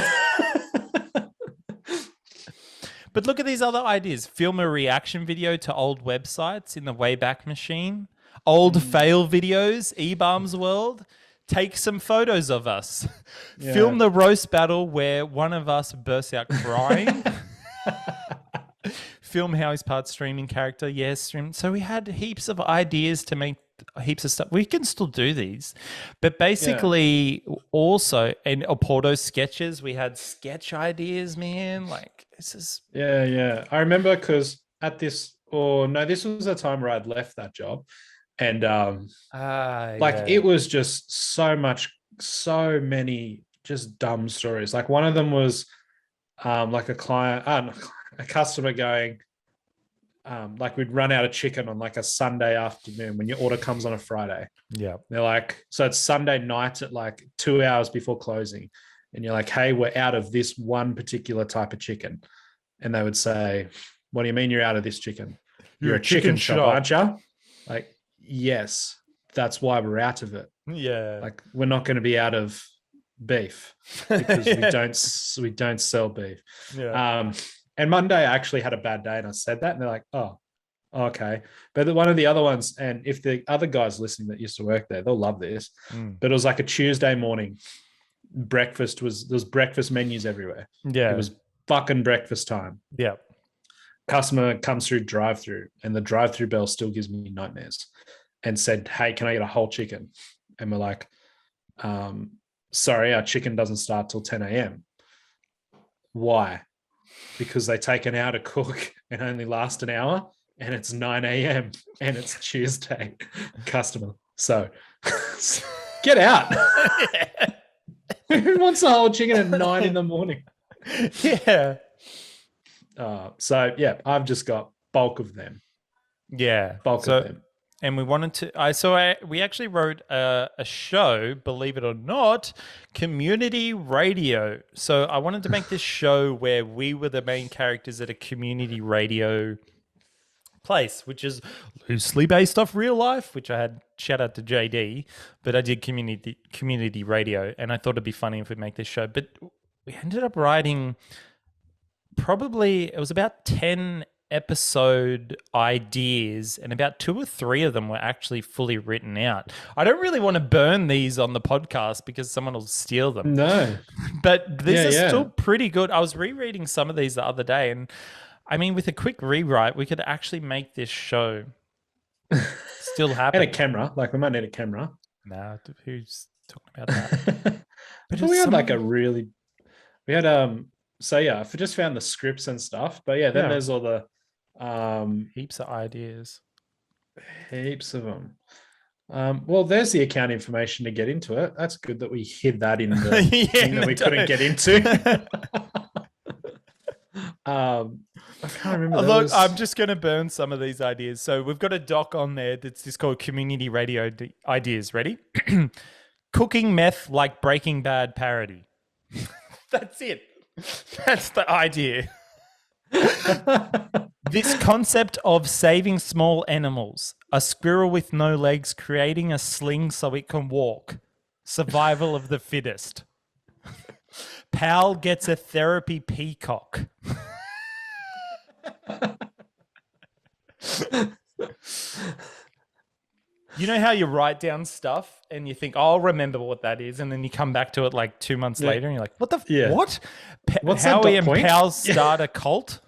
[SPEAKER 2] But look at these other ideas. Film a reaction video to old websites in the Wayback Machine. Old fail videos, eBarms World. Take some photos of us. Yeah. Film the roast battle where one of us bursts out crying. Film Howie's part streaming character. Yes, stream. So we had heaps of ideas to make heaps of stuff. We can still do these. But basically also in Oporto sketches, we had sketch ideas, man. Like this is...
[SPEAKER 1] Yeah. I remember because this was a time where I'd left that job. And it was just so many just dumb stories. Like one of them was like a customer going, like we'd run out of chicken on like a Sunday afternoon when your order comes on a Friday.
[SPEAKER 2] Yeah.
[SPEAKER 1] They're like, so it's Sunday night at like 2 hours before closing. And you're like, hey, we're out of this one particular type of chicken. And they would say, what do you mean you're out of this chicken? You're a chicken shop, aren't you? Like, yes, that's why we're out of it.
[SPEAKER 2] Yeah.
[SPEAKER 1] Like we're not going to be out of beef because we don't sell beef.
[SPEAKER 2] Yeah.
[SPEAKER 1] And Monday I actually had a bad day and I said that and they're like, oh, okay. But one of the other ones, and if the other guys listening that used to work there, they'll love this. But it was like a Tuesday morning. There was breakfast menus everywhere.
[SPEAKER 2] Yeah.
[SPEAKER 1] It was fucking breakfast time.
[SPEAKER 2] Yeah.
[SPEAKER 1] Customer comes through drive-through and the drive-through bell still gives me nightmares and said, hey, can I get a whole chicken? And we're like, sorry, our chicken doesn't start till 10 a.m. Why? Because they take an hour to cook and only last an hour and it's 9 a.m. and it's Tuesday. Customer. So get out. Who wants a whole chicken at 9 in the morning?
[SPEAKER 2] Yeah.
[SPEAKER 1] So I've just got bulk of them.
[SPEAKER 2] Yeah.
[SPEAKER 1] Bulk of them.
[SPEAKER 2] And we wanted to, we actually wrote a show, believe it or not, community radio. So I wanted to make this show where we were the main characters at a community radio place, which is loosely based off real life, which I had shout out to JD, but I did community radio. And I thought it'd be funny if we make this show. But we ended up writing it was about 10 episode ideas and about 2 or 3 of them were actually fully written out. I don't really want to burn these on the podcast because someone will steal them.
[SPEAKER 1] No.
[SPEAKER 2] But these are still pretty good. I was rereading some of these the other day and I mean, with a quick rewrite, we could actually make this show still happen.
[SPEAKER 1] And a camera. Like we might need a camera.
[SPEAKER 2] Nah, who's talking about that?
[SPEAKER 1] But we had So yeah, I just found the scripts and stuff. But yeah, then there's all the
[SPEAKER 2] heaps of ideas.
[SPEAKER 1] Heaps of them. Well, there's the account information to get into it. That's good that we hid that in the thing that we couldn't get into. I can't remember.
[SPEAKER 2] Look, I'm just going to burn some of these ideas. So we've got a doc on there that's just called Community Radio Ideas. Ready? Cooking meth like Breaking Bad parody. That's it. That's the idea. This concept of saving small animals, a squirrel with no legs creating a sling so it can walk, survival of the fittest. Pal gets a therapy peacock. You know how you write down stuff and you think, oh, I'll remember what that is, and then you come back to it like 2 months later and you're like, what the what?
[SPEAKER 1] What's
[SPEAKER 2] Howie and
[SPEAKER 1] point?
[SPEAKER 2] Pal start a cult?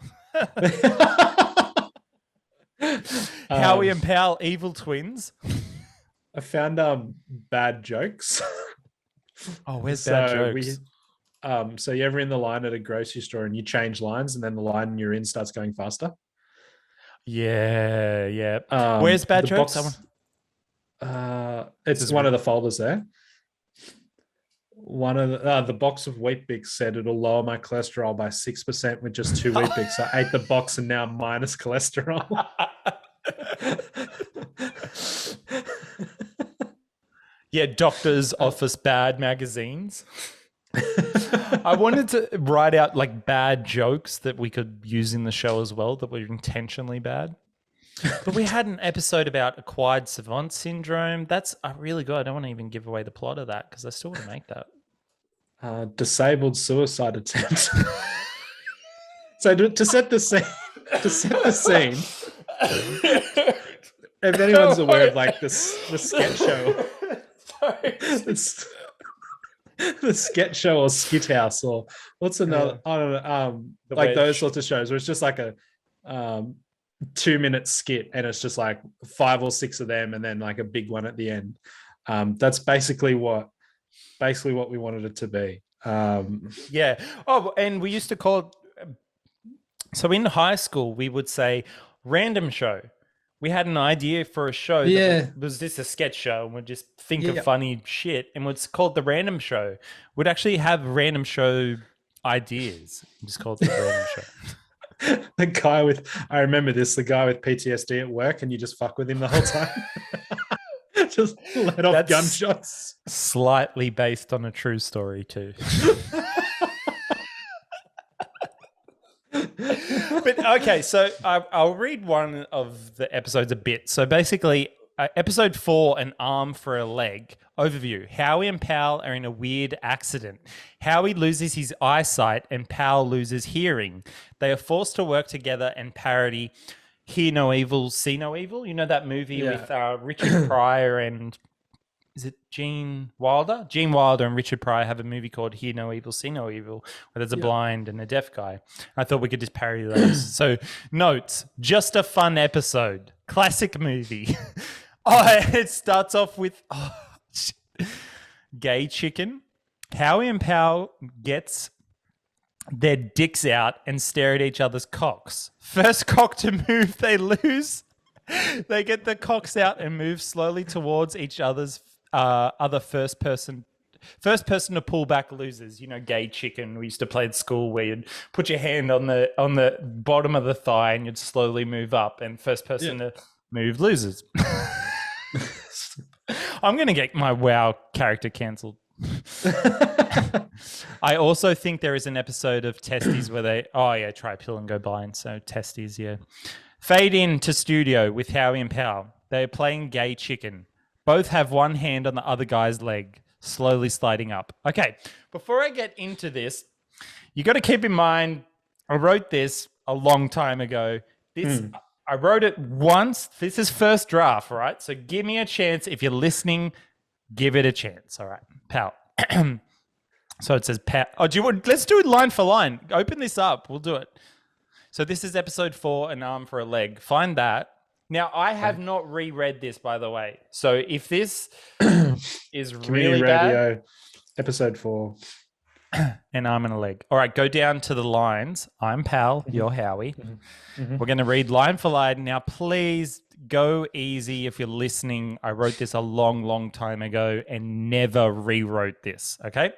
[SPEAKER 2] Howie and Pal evil twins.
[SPEAKER 1] I found bad jokes.
[SPEAKER 2] Oh, where's bad jokes?
[SPEAKER 1] So you're ever in the line at a grocery store and you change lines and then the line you're in starts going faster?
[SPEAKER 2] Yeah. Where's bad jokes?
[SPEAKER 1] It's one of the folders there. One of the box of Weet-Bix said it'll lower my cholesterol by 6% with just 2 Weet-Bix. I ate the box and now I'm minus cholesterol.
[SPEAKER 2] Yeah, Doctor's Office Bad magazines. I wanted to write out like bad jokes that we could use in the show as well that were intentionally bad. But we had an episode about acquired savant syndrome. That's really good. I don't want to even give away the plot of that because I still want to make that.
[SPEAKER 1] Disabled suicide attempt. So to set the scene, if anyone's aware of like the sketch show, the sketch show or skit house or what's another? I don't know. Like those sorts of shows where it's just like a 2-minute skit and it's just like 5 or 6 of them and then like a big one at the end. That's basically what we wanted it to be.
[SPEAKER 2] Yeah. Oh, and we used to call it. So in high school, we would say random show. We had an idea for a show. That was this a sketch show? And we'd just think of funny shit. And it's called the random show. We'd actually have random show ideas. Just called it the random show.
[SPEAKER 1] I remember this, the guy with PTSD at work and you just fuck with him the whole time. Just let off gunshots.
[SPEAKER 2] Slightly based on a true story too. But okay, so I'll read one of the episodes a bit. So basically, episode 4, An Arm for a Leg. Overview. Howie and Pal are in a weird accident. Howie loses his eyesight and Pal loses hearing. They are forced to work together and parody Hear No Evil, See No Evil. You know that movie with Richard Pryor and... Is it Gene Wilder? Gene Wilder and Richard Pryor have a movie called Hear No Evil, See No Evil, where there's a blind and a deaf guy. I thought we could just parody those. So, notes, just a fun episode. Classic movie. It starts off with gay chicken. Howie and Pal gets their dicks out and stare at each other's cocks. First cock to move, they lose. They get the cocks out and move slowly towards each other's other first person to pull back loses. You know, gay chicken. We used to play at school where you'd put your hand on the bottom of the thigh and you'd slowly move up, and first person to move loses. I'm going to get my WoW character cancelled. I also think there is an episode of Testes where they try a pill and go blind. So Testes, Fade in to studio with Howie and Pal. They are playing gay chicken. Both have one hand on the other guy's leg, slowly sliding up. Okay, before I get into this, you got to keep in mind, I wrote this a long time ago. I wrote it once. This is first draft, all right? So give me a chance. If you're listening, give it a chance, all right? Pal. So it says, Pal. Let's do it line for line. Open this up. We'll do it. So this is episode 4, An Arm for a Leg. Find that. Now, I have not reread this, by the way. So if this is
[SPEAKER 1] Community
[SPEAKER 2] really
[SPEAKER 1] Radio,
[SPEAKER 2] bad...
[SPEAKER 1] episode 4.
[SPEAKER 2] an arm and a leg. All right, go down to the lines. I'm Pal,
[SPEAKER 1] Mhm.
[SPEAKER 2] you're Howie.
[SPEAKER 1] Mhm.
[SPEAKER 2] We're going to read line for line. Now, please go easy if you're listening. I wrote this a long, long time ago and never rewrote this, okay?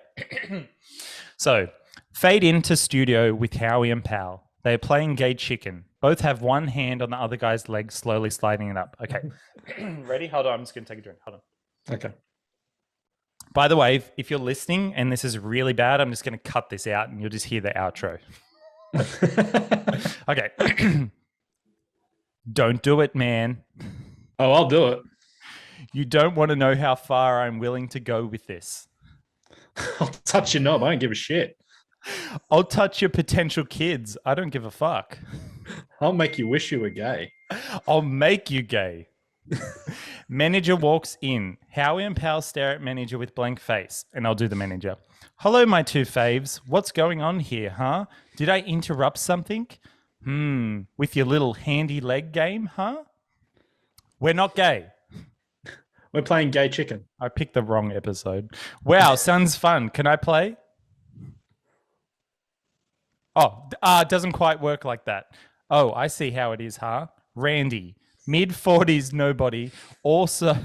[SPEAKER 2] So, fade into studio with Howie and Pal. They are playing gay chicken. Both have one hand on the other guy's leg, slowly sliding it up. Okay. Ready? Hold on. I'm just going to take a drink. Hold on.
[SPEAKER 1] Okay.
[SPEAKER 2] By the way, if you're listening and this is really bad, I'm just going to cut this out and you'll just hear the outro. Okay. Don't do it, man.
[SPEAKER 1] Oh, I'll do it.
[SPEAKER 2] You don't want to know how far I'm willing to go with this.
[SPEAKER 1] I'll touch your knob. I don't give a shit.
[SPEAKER 2] I'll touch your potential kids. I don't give a fuck.
[SPEAKER 1] I'll make you wish you were gay.
[SPEAKER 2] I'll make you gay. Manager walks in. Howie and Pal stare at manager with blank face, and I'll do the manager. Hello, my two faves. What's going on here, huh? Did I interrupt something? With your little handy leg game, huh? We're not gay.
[SPEAKER 1] We're playing gay chicken.
[SPEAKER 2] I picked the wrong episode. Wow, sounds fun. Can I play? Oh, it doesn't quite work like that. Oh, I see how it is, huh? Randy, mid-40s nobody, also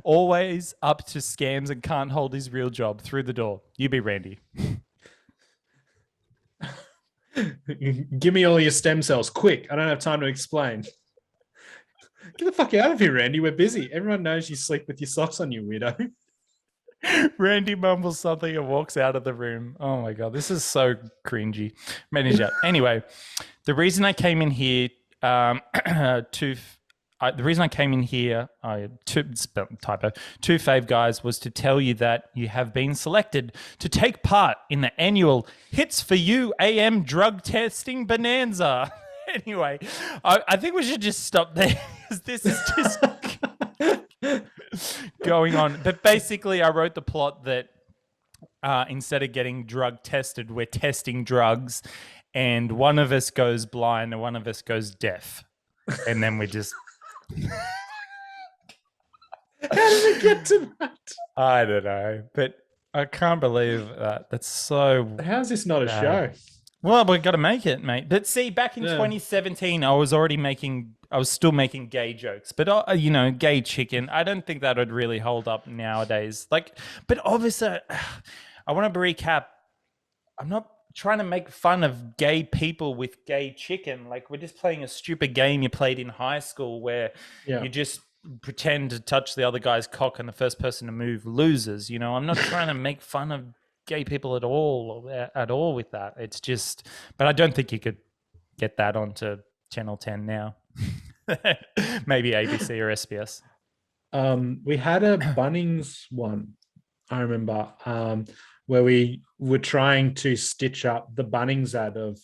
[SPEAKER 2] always up to scams and can't hold his real job. Through the door. You be Randy.
[SPEAKER 1] Give me all your stem cells, quick. I don't have time to explain. Get the fuck out of here, Randy. We're busy. Everyone knows you sleep with your socks on, you weirdo.
[SPEAKER 2] Randy mumbles something and walks out of the room. Oh my God, this is so cringy. Manager. Anyway, the reason I came in here two fave guys, was to tell you that you have been selected to take part in the annual Hits for You AM drug testing bonanza. Anyway, I think we should just stop there because this is just going on. But basically, I wrote the plot that instead of getting drug tested, we're testing drugs, and one of us goes blind and one of us goes deaf. And then we just...
[SPEAKER 1] How did it get to that?
[SPEAKER 2] I don't know, but I can't believe that. That's so...
[SPEAKER 1] How's this not a show?
[SPEAKER 2] Well, we've got to make it, mate. But see, back in 2017, I was still making gay jokes. But, gay chicken, I don't think that would really hold up nowadays. But obviously, I want to recap. I'm not trying to make fun of gay people with gay chicken. We're just playing a stupid game you played in high school where you just pretend to touch the other guy's cock and the first person to move loses. I'm not trying to make fun of gay people at all with that. It's just, but I don't think you could get that onto Channel 10 now. Maybe ABC or SBS.
[SPEAKER 1] We had a Bunnings one, I remember, where we were trying to stitch up the Bunnings ad of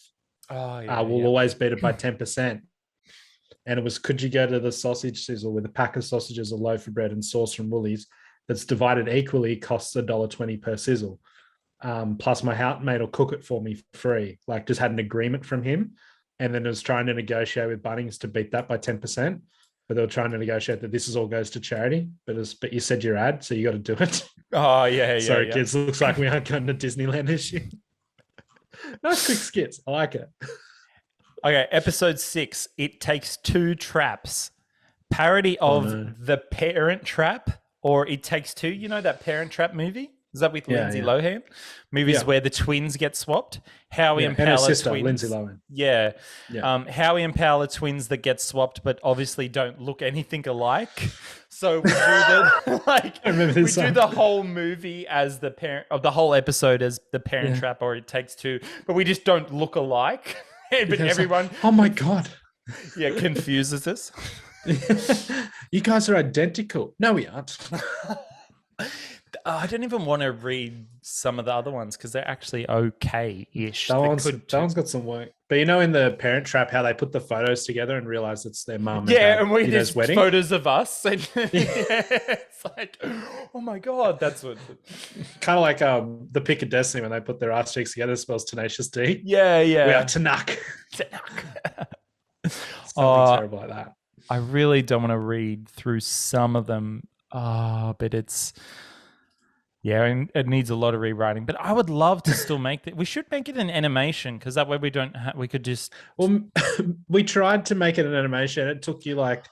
[SPEAKER 1] we'll always beat it by 10%. And it was, could you go to the sausage sizzle with a pack of sausages, a loaf of bread and sauce from Woolies that's divided equally, costs $1.20 per sizzle. Plus my housemate will cook it for me for free. Just had an agreement from him, and then was trying to negotiate with Bunnings to beat that by 10%. But they were trying to negotiate that this all goes to charity. But you said your ad, so you got to do it.
[SPEAKER 2] Oh yeah.
[SPEAKER 1] Sorry, kids. Looks like we aren't going to Disneyland this year. Nice quick skits. I like it.
[SPEAKER 2] Okay, episode 6. It Takes Two Traps. Parody of The Parent Trap, or It Takes Two. You know that Parent Trap movie? Is that with Lindsay Lohan? Movies where the twins get swapped. Howie and Pal are twins.
[SPEAKER 1] Lindsay Lohan.
[SPEAKER 2] Yeah. Howie and Pal are twins that get swapped, but obviously don't look anything alike. So we do the whole movie as the parent of the whole episode as The Parent Trap or It Takes Two, but we just don't look alike. But everyone,
[SPEAKER 1] oh my God,
[SPEAKER 2] confuses us.
[SPEAKER 1] You guys are identical. No, we aren't.
[SPEAKER 2] I don't even want to read some of the other ones because they're actually okay-ish.
[SPEAKER 1] That one's got some work. But in the Parent Trap, how they put the photos together and realize it's their mum and dad,
[SPEAKER 2] and we just
[SPEAKER 1] wedding.
[SPEAKER 2] Photos of us. And it's like, oh my God, that's what...
[SPEAKER 1] Kind of like the Pick of Destiny when they put their ass cheeks together, spells Tenacious D.
[SPEAKER 2] Yeah.
[SPEAKER 1] We are Tanakh. Something terrible like that.
[SPEAKER 2] I really don't want to read through some of them, but it's... Yeah, and it needs a lot of rewriting. But I would love to still make that. We should make it an animation because that way we don't. We could just.
[SPEAKER 1] Well, we tried to make it an animation. It took you like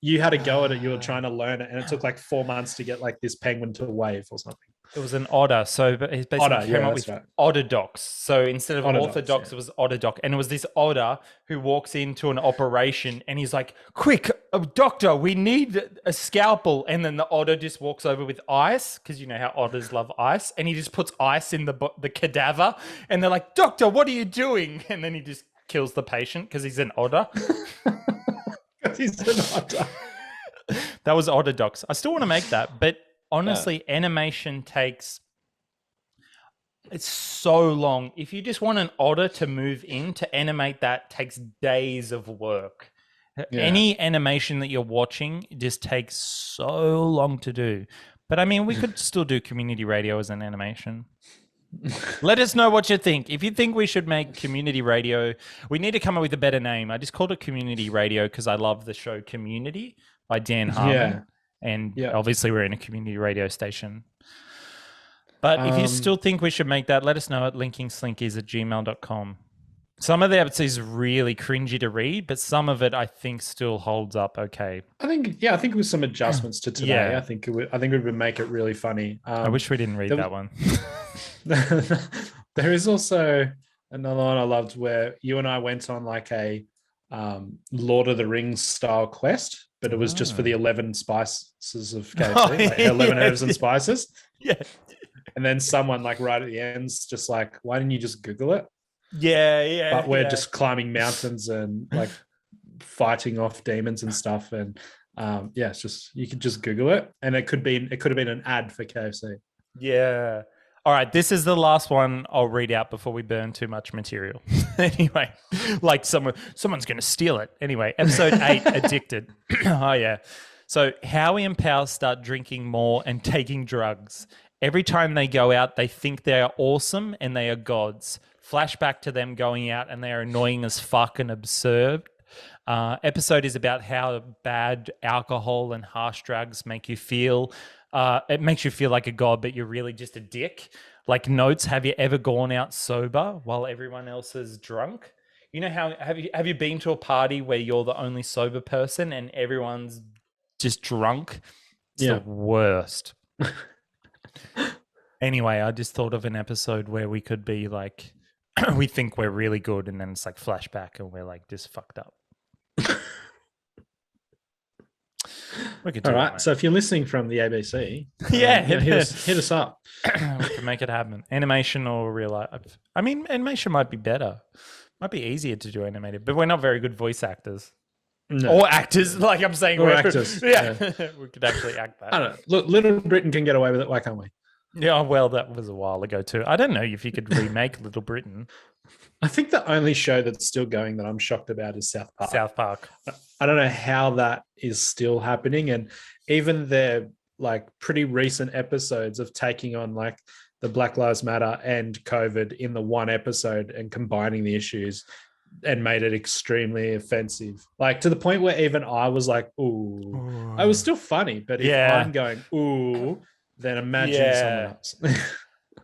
[SPEAKER 1] you had a go at it. You were trying to learn it, and it took like 4 months to get like this penguin to wave or something.
[SPEAKER 2] It was an otter, so but he basically came up with otter docs. So instead of orthodox, it was otter doc, and it was this otter who walks into an operation, and he's like, "Quick, doctor, we need a scalpel." And then the otter just walks over with ice, because you know how otters love ice, and he just puts ice in the cadaver, and they're like, "Doctor, what are you doing?" And then he just kills the patient because he's an otter.
[SPEAKER 1] He's an otter.
[SPEAKER 2] That was otter docs. I still want to make that, but. Honestly, animation it's so long. If you just want an otter to move in, to animate that takes days of work. Yeah. Any animation that you're watching just takes so long to do. But I mean, we could still do community radio as an animation. Let us know what you think. If you think we should make community radio, we need to come up with a better name. I just called it community radio because I love the show Community by Dan Harmon. Yeah. And obviously we're in a community radio station. But if you still think we should make that, let us know at linkingslinkies@gmail.com. Some of the episodes is really cringy to read, but some of it I think still holds up okay.
[SPEAKER 1] I think with some adjustments to today, I think we would make it really funny.
[SPEAKER 2] I wish we didn't read that one.
[SPEAKER 1] There is also another one I loved where you and I went on like a Lord of the Rings style quest, but it was just for the 11 spices of KFC, 11 herbs and spices.
[SPEAKER 2] Yeah.
[SPEAKER 1] And then someone like right at the end's just like, why didn't you just Google it?
[SPEAKER 2] Yeah.
[SPEAKER 1] But we're just climbing mountains and like fighting off demons and stuff. And it's just, you could just Google it, and it could have been an ad for KFC.
[SPEAKER 2] Yeah. All right, this is the last one I'll read out before we burn too much material. Anyway, like someone's going to steal it. Anyway, episode 8, Addicted. Oh, yeah. So Howie and Pal start drinking more and taking drugs. Every time they go out, they think they are awesome and they are gods. Flashback to them going out and they are annoying as fuck and absurd. Episode is about how bad alcohol and harsh drugs make you feel. It makes you feel like a god, but you're really just a dick. Like notes, have you ever gone out sober while everyone else is drunk? You know how have you been to a party where you're the only sober person and everyone's just drunk? It's the worst. Anyway, I just thought of an episode where we could be like, we think we're really good, and then it's like flashback and we're like just fucked up. We could do
[SPEAKER 1] all right. So if you're listening from the ABC, hit us up.
[SPEAKER 2] We can make it happen. Animation or real life. I mean, animation might be better. Might be easier to do animated, but we're not very good voice actors. No. Or actors, like I'm saying.
[SPEAKER 1] Or actors.
[SPEAKER 2] Yeah. We could actually act that.
[SPEAKER 1] I don't know. Look, Little Britain can get away with it. Why can't we?
[SPEAKER 2] Yeah, well, that was a while ago too. I don't know if you could remake Little Britain.
[SPEAKER 1] I think the only show that's still going that I'm shocked about is South Park.
[SPEAKER 2] South Park.
[SPEAKER 1] I don't know how that is still happening. And even their like pretty recent episodes of taking on like the Black Lives Matter and COVID in the one episode and combining the issues and made it extremely offensive. Like to the point where even I was like, ooh. I was still funny. But if I'm going, ooh, then imagine someone else.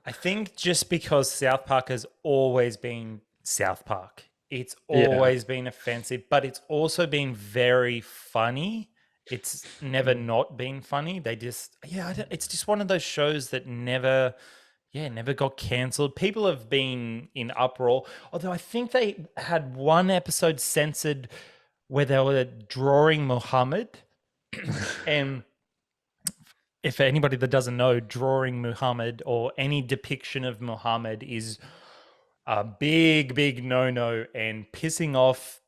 [SPEAKER 2] I think just because South Park has always been South Park, it's always been offensive, but it's also been very funny. It's never not been funny. They just, it's just one of those shows that never got cancelled. People have been in uproar, although I think they had one episode censored where they were drawing Muhammad. And if anybody that doesn't know, drawing Muhammad or any depiction of Muhammad is a big, big no-no, and pissing off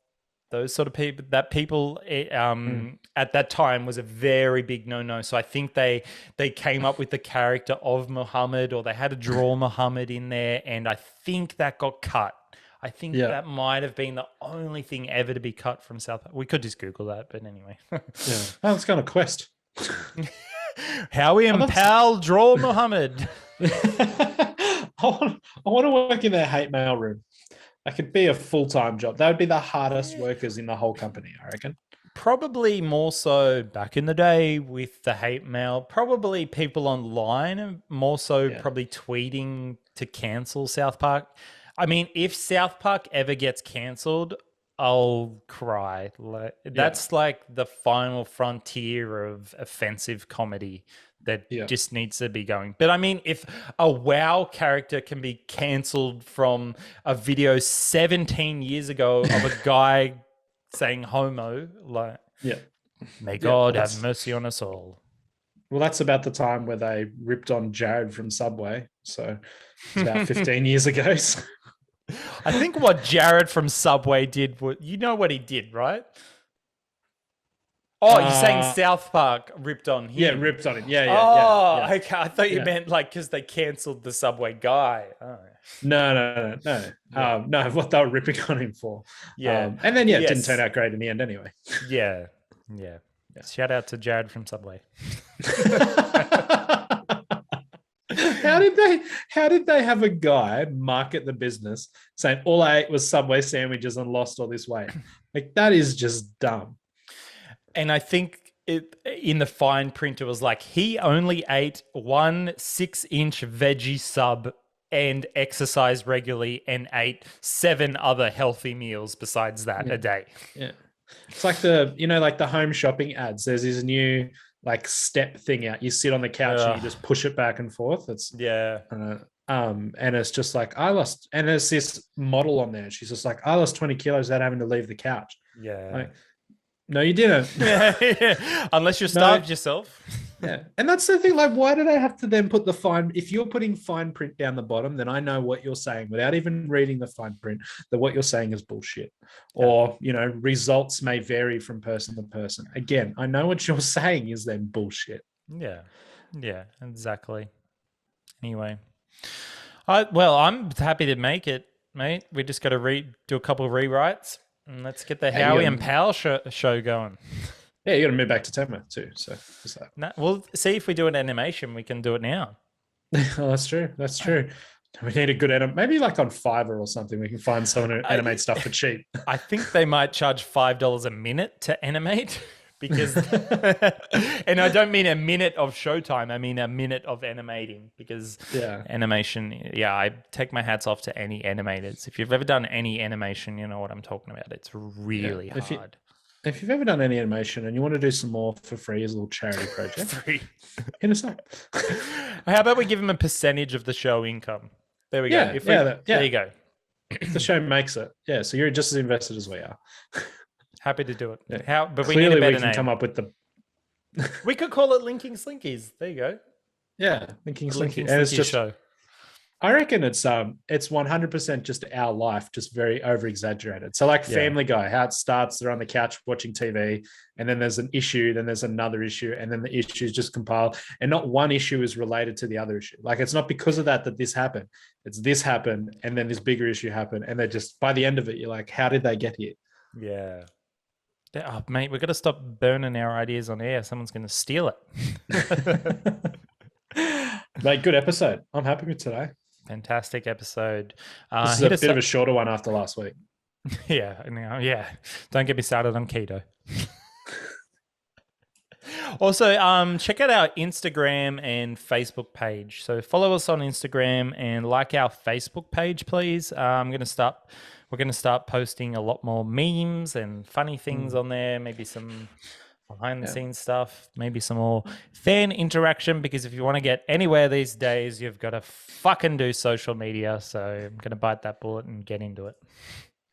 [SPEAKER 2] those sort of people, at that time was a very big no-no. So I think they came up with the character of Muhammad, or they had to draw Muhammad in there, and I think that got cut. I think that might have been the only thing ever to be cut from South Park. We could just Google that, but anyway.
[SPEAKER 1] Oh, it's got a quest.
[SPEAKER 2] Howie and Pal draw Muhammad.
[SPEAKER 1] I want to work in their hate mail room. That could be a full-time job. That would be the hardest workers in the whole company, I reckon.
[SPEAKER 2] Probably more so back in the day with the hate mail. Probably people online, more so probably tweeting to cancel South Park. I mean, if South Park ever gets cancelled, I'll cry. That's like the final frontier of offensive comedy that just needs to be going. But I mean, if a WoW character can be cancelled from a video 17 years ago of a guy saying homo, like, may God have mercy on us all.
[SPEAKER 1] Well, that's about the time where they ripped on Jared from Subway. So it's about 15 years ago. So.
[SPEAKER 2] I think what Jared from Subway did, you know what he did, right? Oh, you're saying South Park ripped on him?
[SPEAKER 1] Yeah, ripped on him. Yeah.
[SPEAKER 2] Okay. I thought you meant like because they cancelled the Subway guy. Oh.
[SPEAKER 1] No. No, what they were ripping on him for. Yeah. And then, it didn't turn out great in the end anyway.
[SPEAKER 2] Yeah. Shout out to Jared from Subway.
[SPEAKER 1] How did they have a guy market the business saying all I ate was Subway sandwiches and lost all this weight? Like, that is just dumb.
[SPEAKER 2] And I think in the fine print, it was like he only ate 1 6-inch veggie sub and exercised regularly and ate 7 other healthy meals besides that a day.
[SPEAKER 1] Yeah. It's like the home shopping ads. There's this new like step thing out. You sit on the couch and you just push it back and forth. It's and it's just like I lost, and there's this model on there. She's just like, I lost 20 kilos without having to leave the couch.
[SPEAKER 2] Yeah.
[SPEAKER 1] Like, no, you didn't.
[SPEAKER 2] Unless you starved yourself.
[SPEAKER 1] Yeah. And that's the thing. Like, why do they have to then put the fine? If you're putting fine print down the bottom, then I know what you're saying without even reading the fine print, that what you're saying is bullshit. Or, results may vary from person to person. Again, I know what you're saying is then bullshit.
[SPEAKER 2] Yeah. Yeah, exactly. Anyway. I'm happy to make it, mate. We just got to do a couple of rewrites. And let's get the Howie and Pal show going.
[SPEAKER 1] Yeah, you got to move back to Tema too. So
[SPEAKER 2] we'll see if we do an animation. We can do it now.
[SPEAKER 1] Oh, that's true. We need a good maybe like on Fiverr or something. We can find someone who animate stuff for cheap.
[SPEAKER 2] I think they might charge $5 a minute to animate because, and I don't mean a minute of showtime. I mean a minute of animating because animation. Yeah, I take my hats off to any animators. If you've ever done any animation, you know what I'm talking about. It's really hard.
[SPEAKER 1] If you've ever done any animation and you want to do some more for free as a little charity project, hit us up.
[SPEAKER 2] How about we give them a percentage of the show income? There we go. There you go.
[SPEAKER 1] If the show makes it. Yeah, so you're just as invested as we are.
[SPEAKER 2] Happy to do it.
[SPEAKER 1] Yeah.
[SPEAKER 2] But we need a better name.
[SPEAKER 1] Come up with the...
[SPEAKER 2] We could call it Linking Slinkies. There you go.
[SPEAKER 1] Yeah, Linking Slinkies. And it's just... show. I reckon it's 100% just our life, just very over exaggerated. So like Family Guy, how it starts, they're on the couch watching TV, and then there's an issue, then there's another issue, and then the issues just compile, and not one issue is related to the other issue. Like it's not because of that this happened. It's this happened, and then this bigger issue happened, and they're just by the end of it, you're like, how did they get here?
[SPEAKER 2] Yeah. Oh, mate, we've got to stop burning our ideas on air. Someone's going to steal it.
[SPEAKER 1] Mate, good episode. I'm happy with today.
[SPEAKER 2] Fantastic episode.
[SPEAKER 1] This is a bit of a shorter one after last week.
[SPEAKER 2] Yeah. Don't get me started on keto. Also, check out our Instagram and Facebook page. So follow us on Instagram and like our Facebook page, please. We're going to start posting a lot more memes and funny things on there. Maybe some behind the scenes stuff, maybe some more fan interaction, because if you want to get anywhere these days, you've got to fucking do social media. So I'm going to bite that bullet and get into it.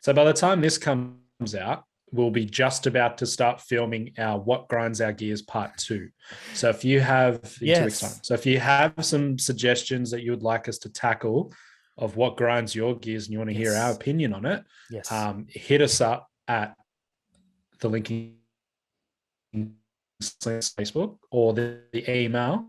[SPEAKER 1] So by the time this comes out, we'll be just about to start filming our What Grinds Our Gears Part 2. So if you have 2 weeks time. So if you have some suggestions that you would like us to tackle of what grinds your gears and you want to hear our opinion on it, hit us up at the Linking Facebook or the email,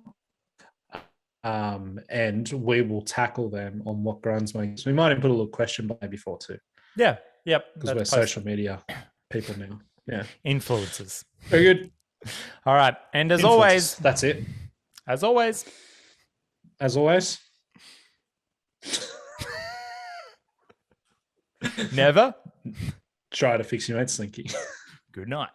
[SPEAKER 1] and we will tackle them on what grinds my gears. We might even put a little question by before too.
[SPEAKER 2] Yeah. Yep.
[SPEAKER 1] Because we're social media people now. Yeah.
[SPEAKER 2] Influencers.
[SPEAKER 1] Very good.
[SPEAKER 2] All right. And as always,
[SPEAKER 1] that's it.
[SPEAKER 2] As always. Never
[SPEAKER 1] try to fix your mate Slinky.
[SPEAKER 2] Good night.